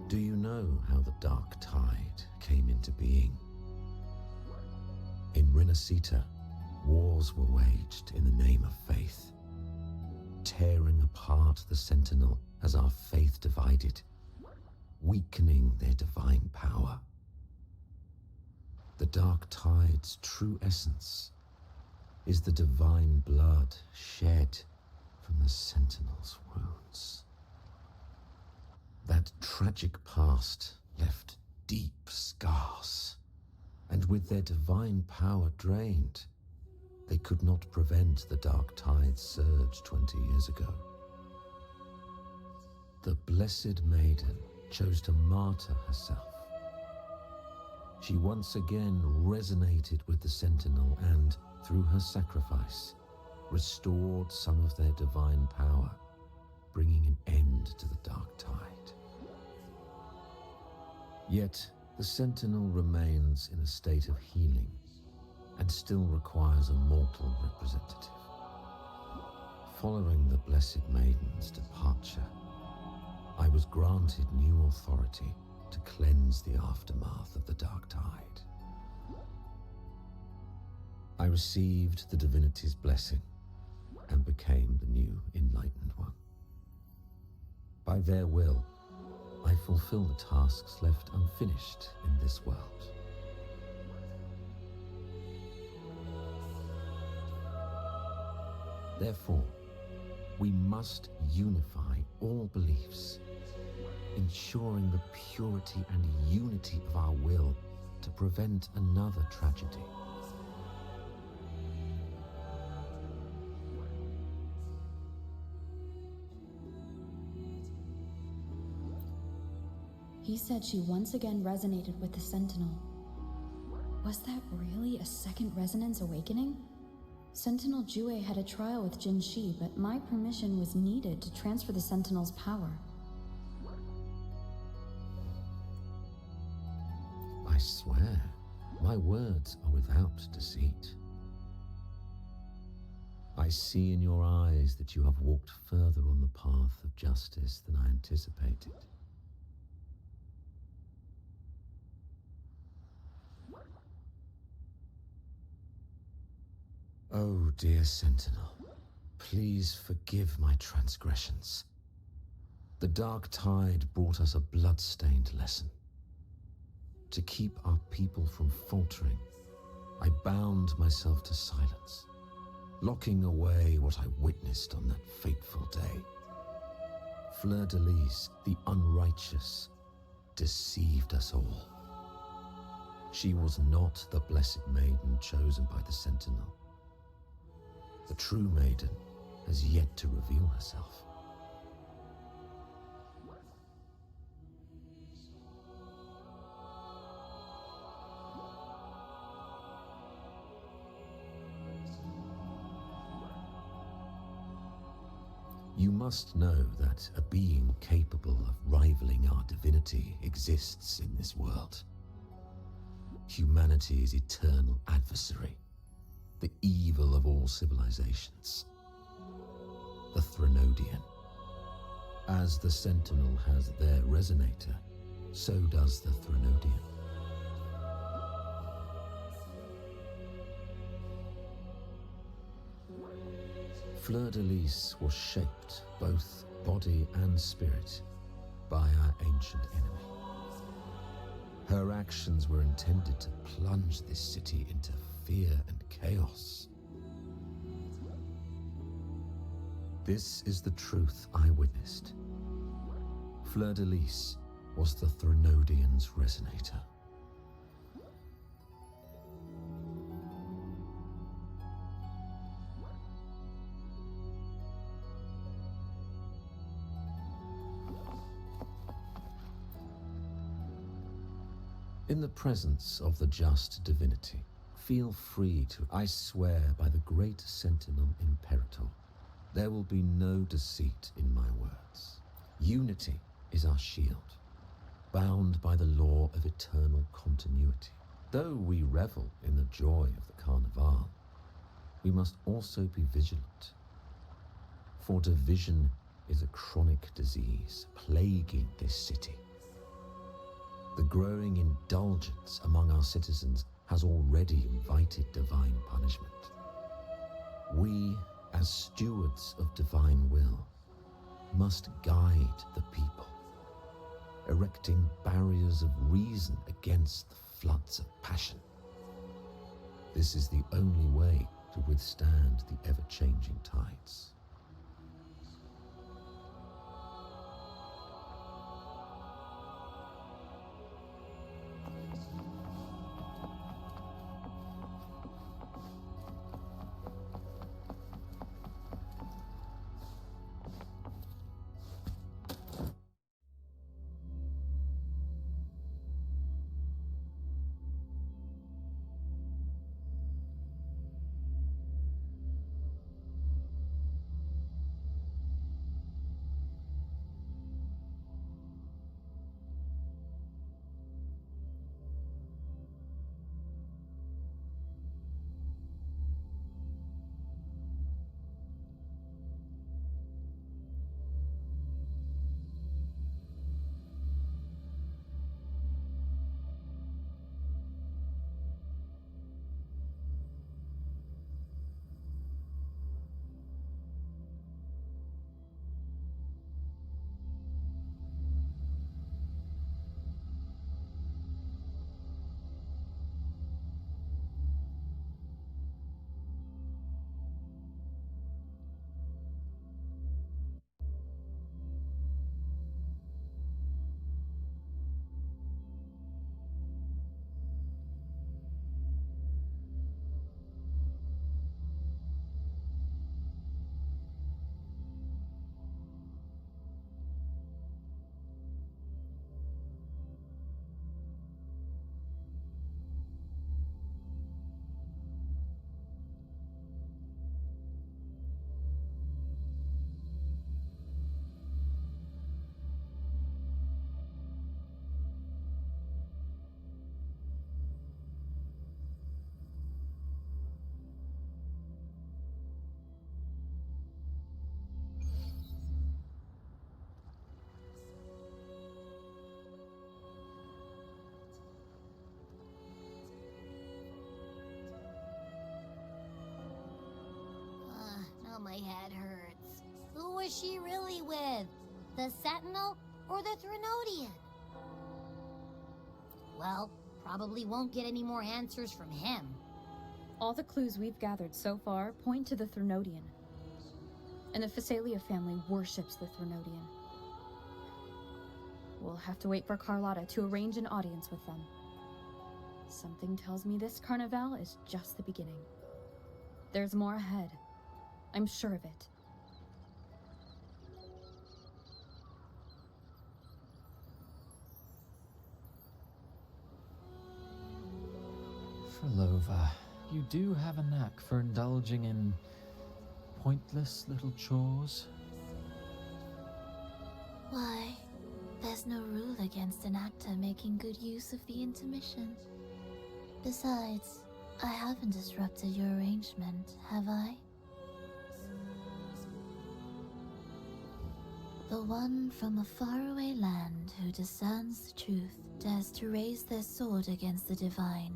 Do you know how the Dark Tide came into being? In Rinascita, wars were waged in the name of faith, tearing apart the Sentinel as our faith divided, weakening their divine power. The Dark Tide's true essence is the divine blood shed from the Sentinel's wounds. That tragic past left deep scars, and with their divine power drained, they could not prevent the Dark Tide's surge 20 years ago. The Blessed Maiden chose to martyr herself. She once again resonated with the Sentinel and, through her sacrifice, restored some of their divine power, bringing an end to the Dark Tide. Yet, the Sentinel remains in a state of healing and still requires a mortal representative. Following the Blessed Maiden's departure, I was granted new authority to cleanse the aftermath of the Dark Tide. I received the divinity's blessing and became the new Enlightened One. By their will, I fulfill the tasks left unfinished in this world. Therefore, we must unify all beliefs, ensuring the purity and unity of our will to prevent another tragedy. He said she once again resonated with the Sentinel. Was that really a second resonance awakening? Sentinel Jue had a trial with Jin Shi, but my permission was needed to transfer the Sentinel's power. I swear, my words are without deceit. I see in your eyes that you have walked further on the path of justice than I anticipated. Oh, dear Sentinel, please forgive my transgressions. The dark tide brought us a blood-stained lesson. To keep our people from faltering, I bound myself to silence, locking away what I witnessed on that fateful day. Fleur-de-Lis, the unrighteous, deceived us all. She was not the blessed maiden chosen by the Sentinel. The true maiden has yet to reveal herself. You must know that a being capable of rivaling our divinity exists in this world. Humanity's eternal adversary, the evil of all civilizations, the Threnodian. As the Sentinel has their resonator, so does the Threnodian. Fleur-de-Lis was shaped, both body and spirit, by our ancient enemy. Her actions were intended to plunge this city into fear and chaos. This is the truth I witnessed. Fleur-de-Lis was the Threnodian's resonator. In the presence of the just divinity, feel free to, I swear by the great Sentinel Imperator, there will be no deceit in my words. Unity is our shield, bound by the law of eternal continuity. Though we revel in the joy of the Carnival, we must also be vigilant. For division is a chronic disease plaguing this city. The growing indulgence among our citizens has already invited divine punishment. We, as stewards of divine will, must guide the people, erecting barriers of reason against the floods of passion. This is the only way to withstand the ever-changing tides. my head hurts. Who was she really with? The Sentinel or the Threnodian? Well, probably won't get any more answers from him. All the clues we've gathered so far point to the Threnodian. And the Phasalia family worships the Threnodian. We'll have to wait for Carlotta to arrange an audience with them. Something tells me this carnival is just the beginning. There's more ahead. I'm sure of it. Frolova, you do have a knack for indulging in pointless little chores. Why, there's no rule against an actor making good use of the intermission. Besides, I haven't disrupted your arrangement, have I? The one from a faraway land who discerns the truth dares to raise their sword against the divine.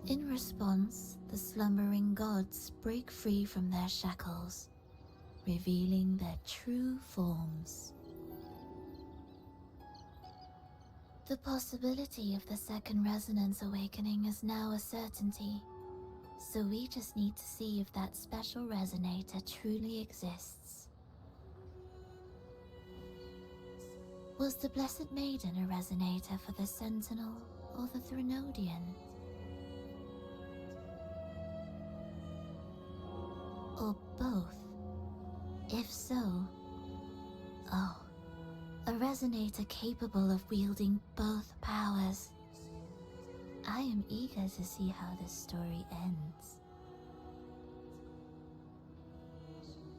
In response, the slumbering gods break free from their shackles, revealing their true forms. The possibility of the second resonance awakening is now a certainty, so we just need to see if that special resonator truly exists. Was the Blessed Maiden a resonator for the Sentinel or the Threnodian? Or both? If so, oh, a resonator capable of wielding both powers. I am eager to see how this story ends.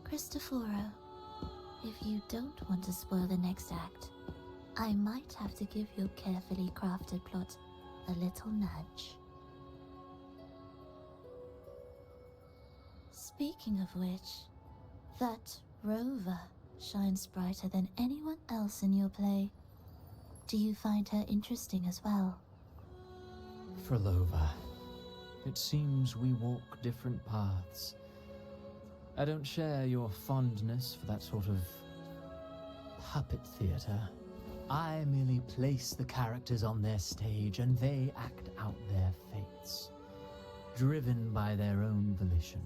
Cristoforo, if you don't want to spoil the next act, I might have to give your carefully crafted plot a little nudge. Speaking of which, that rover shines brighter than anyone else in your play. Do you find her interesting as well? Frolova, it seems we walk different paths. I don't share your fondness for that sort of puppet theater. I merely place the characters on their stage and they act out their fates, driven by their own volition.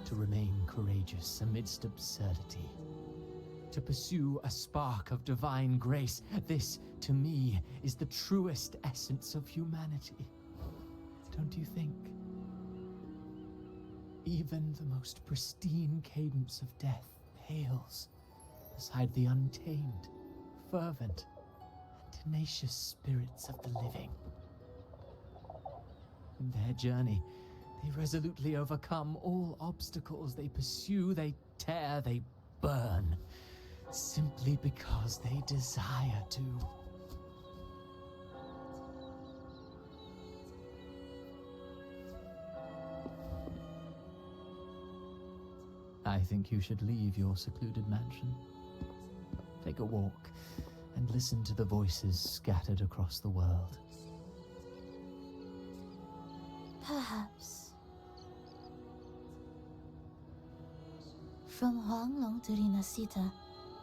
To remain courageous amidst absurdity. To pursue a spark of divine grace. This, to me, is the truest essence of humanity. Don't you think? Even the most pristine cadence of death pales beside the untamed, fervent, and tenacious spirits of the living. In their journey, they resolutely overcome all obstacles. They pursue, they tear, they burn, simply because they desire to. I think you should leave your secluded mansion. Take a walk and listen to the voices scattered across the world. Perhaps. From Huanglong to Rinascita,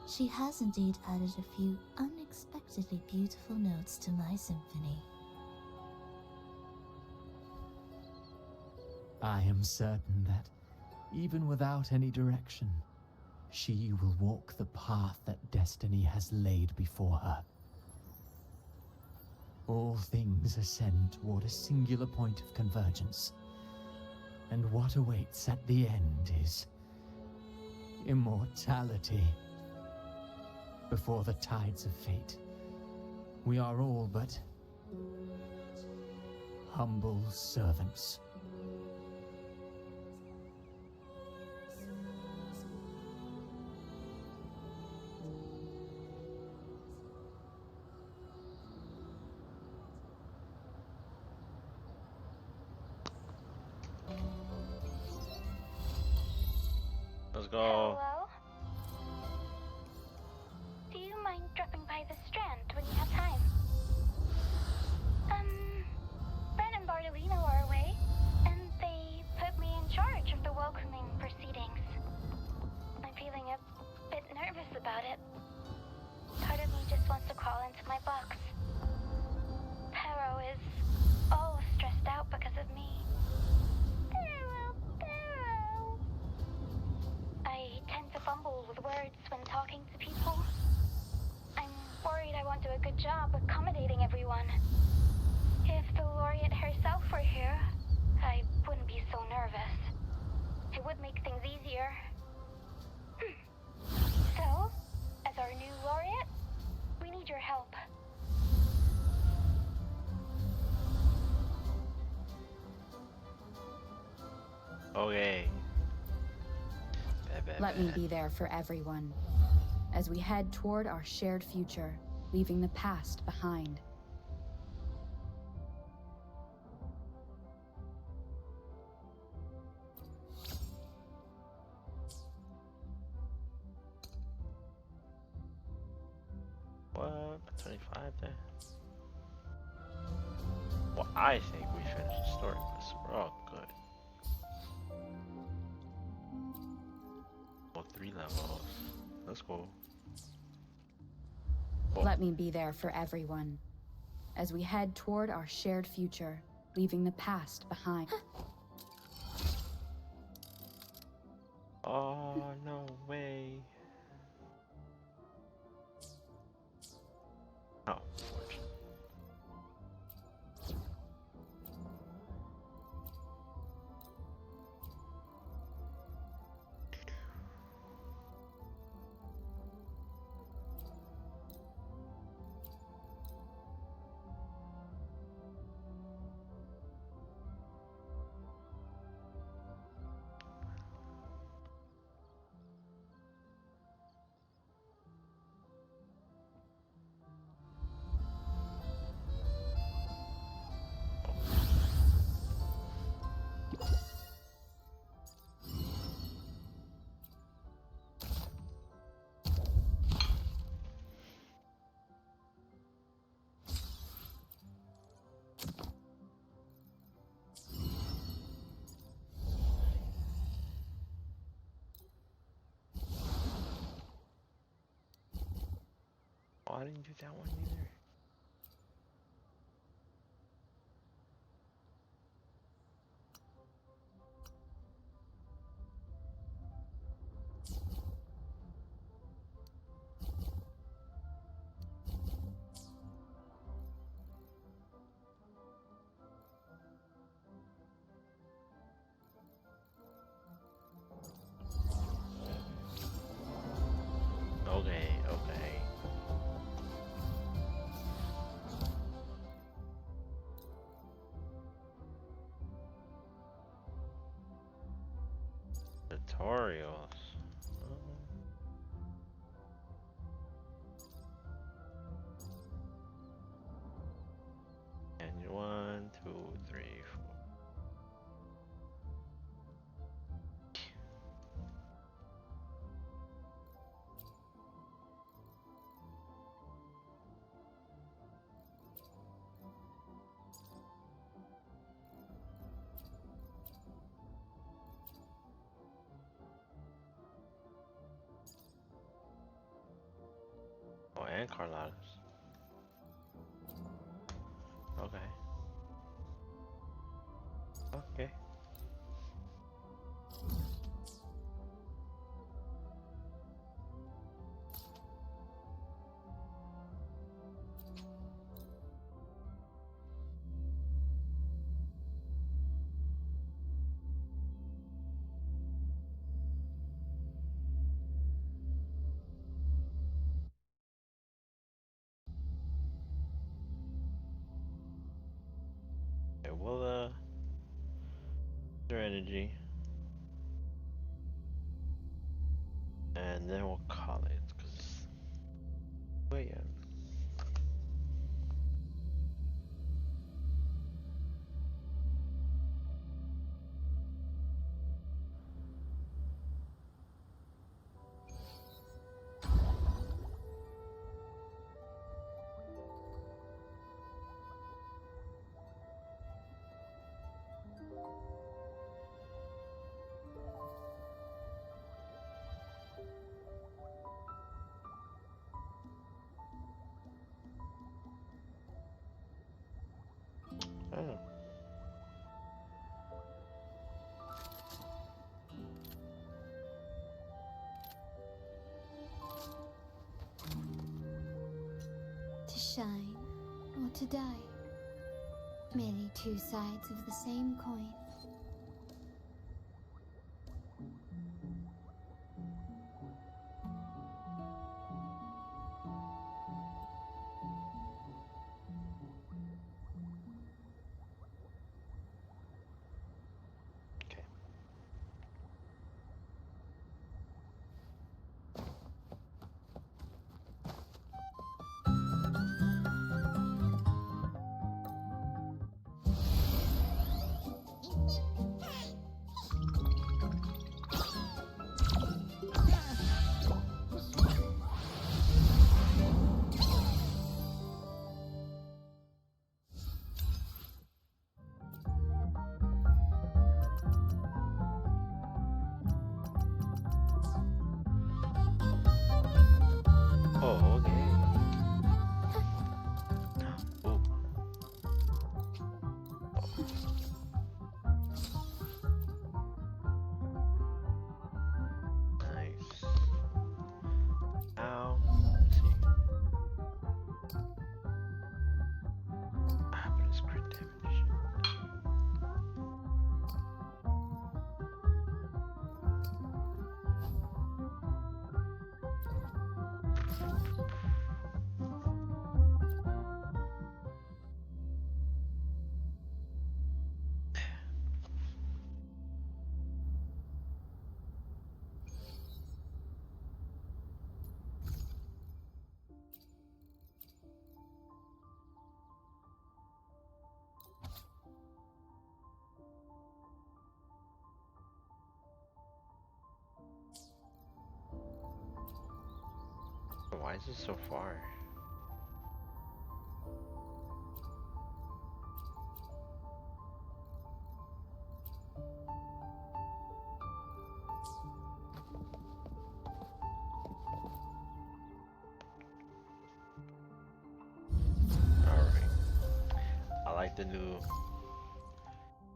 she has indeed added a few unexpectedly beautiful notes to my symphony. I am certain that, even without any direction, she will walk the path that destiny has laid before her. All things ascend toward a singular point of convergence, and what awaits at the end is immortality. Before the tides of fate, we are all but humble servants. Let's go. Hello? Do you mind dropping by the Strand when you have time? Ren and Bartolino are away, and they put welcoming proceedings. I'm feeling a bit nervous about it. Part of me just wants to crawl into my box. Pero is all stressed out because of me. Pero. I tend to fumble with words when talking to people. I'm worried I won't do a good job accommodating everyone. If the laureate herself were here, I wouldn't be so nervous. It would make things easier. So, as our new laureate, we need your help. Okay. Let me be there for everyone as we head toward our shared future, leaving the past behind. What? 25 there? Well, I think we finished the story quest. We're all good. Well, 3 levels. That's cool. Let me be there for everyone as we head toward our shared future, leaving the past behind. Oh, no way. Oh, unfortunate. Oh, I didn't do that one either. Okay, okay. Tutorials. And 1, 2, 3, 4. Oh, and Carlotta's. Okay. Okay. Okay, we'll their energy. And then we'll call it, cause wait, yeah. shine or to die. Merely two sides of the same coin. Oh, okay. Oh. Nice. Ow. Let's see. Ah, but it's crit damage. Why is it so far? Alright. I like the new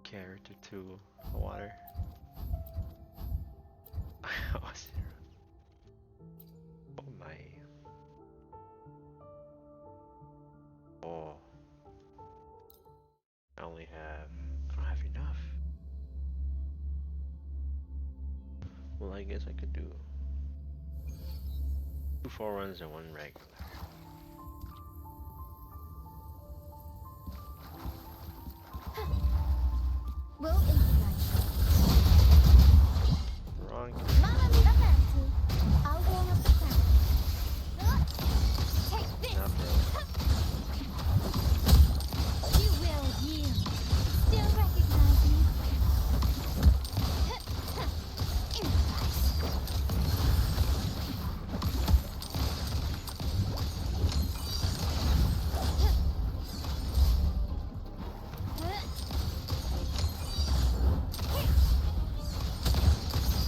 character too. Water. Oh my. Oh. I don't have enough. Well, I guess I could do 2 4-runs and 1 regular. We'll improvise. Wrong. Mama made a fancy. I'll warm up the crowd. Take this. Not bro. You will yield. Still recognize me.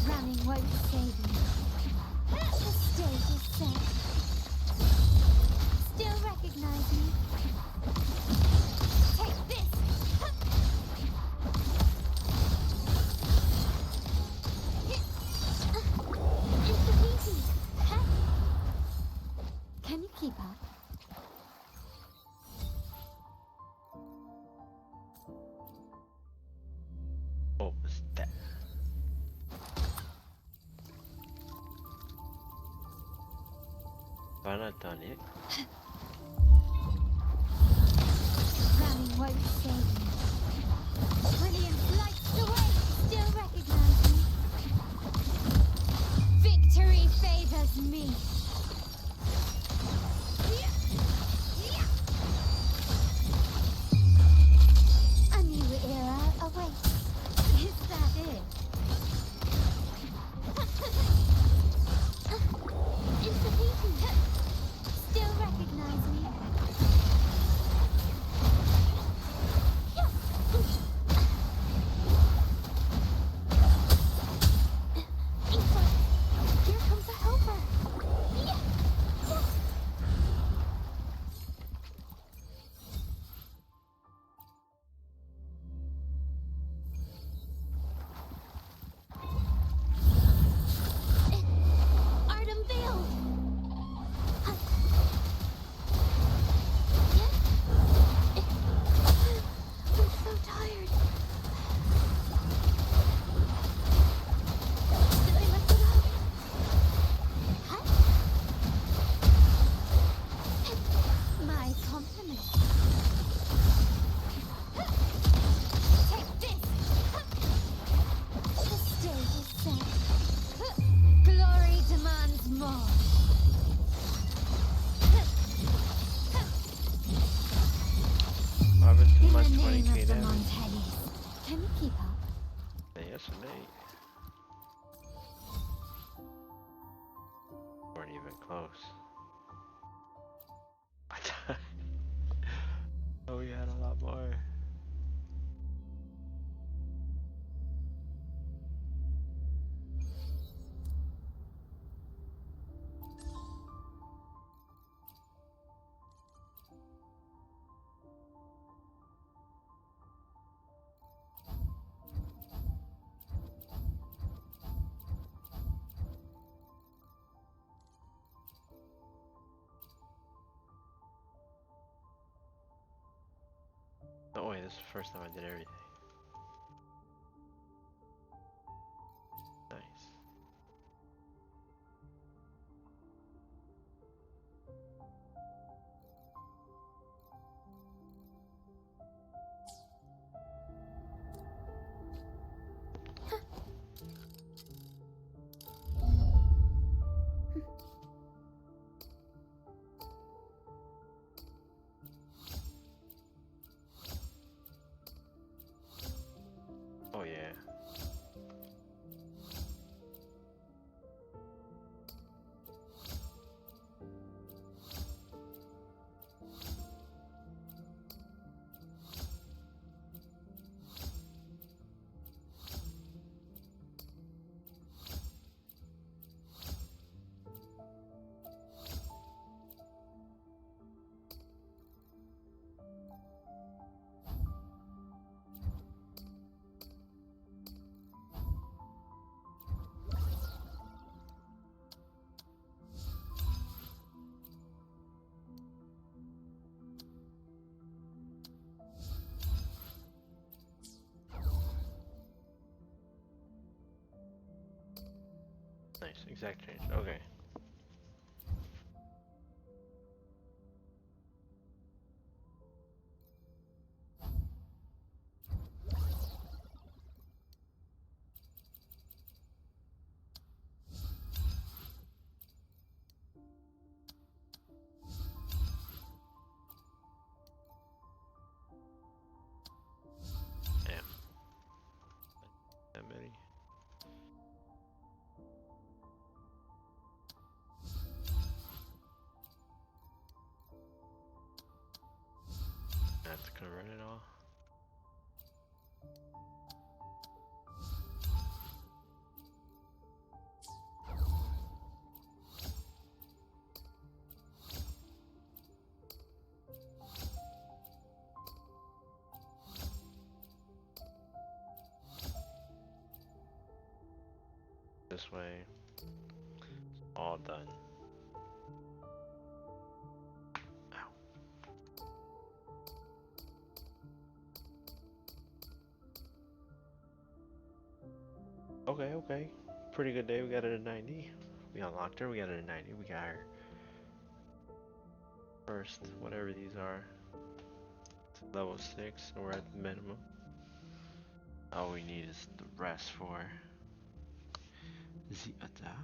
Running won't save you. The stage is set. Still recognize me. Take this. It's easy. Can you keep up? Oh, what's that? Have I not done it? Running won't save you. Brilliant lights the way. Still recognize me. Victory favors me. A new era awaits. Is that it? It's the people. Still recognize me. Here comes a helper. Can you keep up? Yes, mate. Weren't even close. Oh, we had a lot more. Oh wait, this is the first time I did everything. Nice. Oh yeah. Nice, exact change. Okay. Damn. That many. I have to convert it all. This way. It's all done. Okay, okay. Pretty good day. We got it at 90. We unlocked her. We got it at 90. We got her first, whatever these are. It's level 6, so we're at the minimum. All we need is the rest for the attack.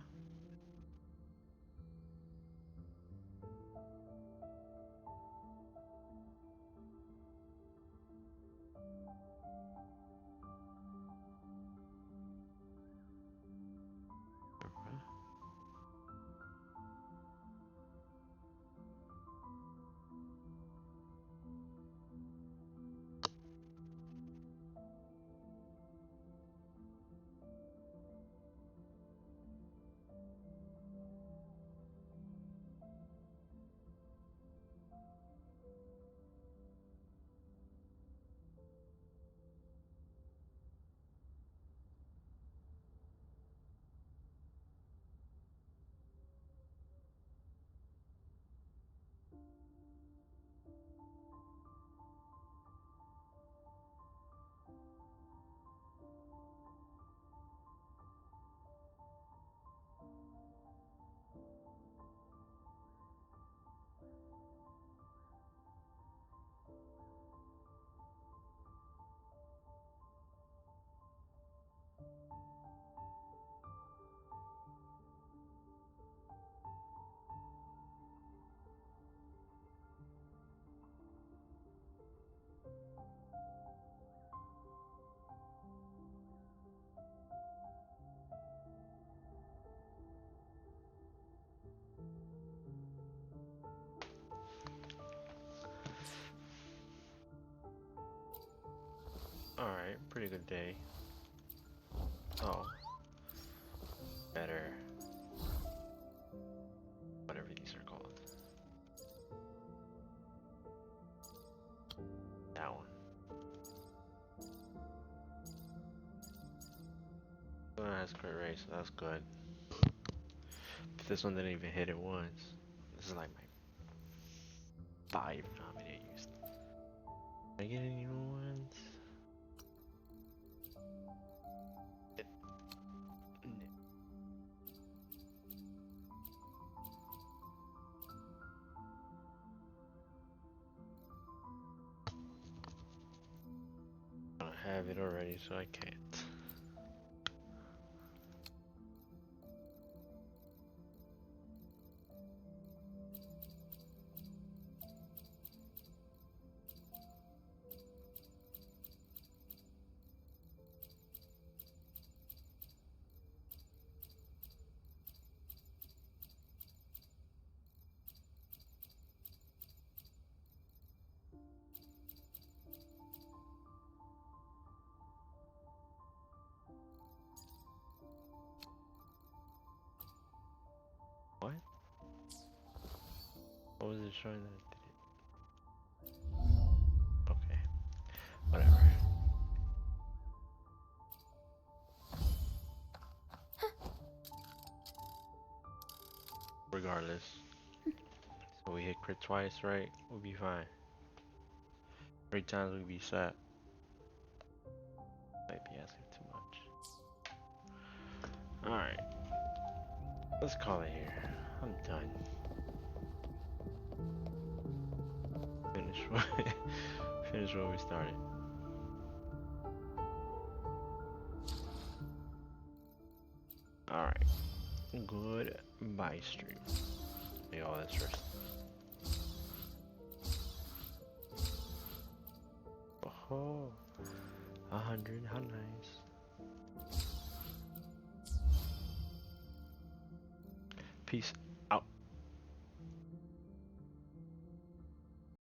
Alright, pretty good day. Oh. Better. Whatever these are called. That one. This one has crit rate, so that's good. But this one didn't even hit it once. This is like my 5 nominate used. Did I get any new ones? I don't have it already, so I can't. What? What was it showing that it did it? Okay. Whatever. Regardless. So we hit crit twice, right? We'll be fine. 3 times we'll be set. Might be asking too much. Alright. Let's call it here. I'm done. Finish what we started. Alright. Goodbye, stream. Hey, all that's first. Oh, 100. How nice. Peace.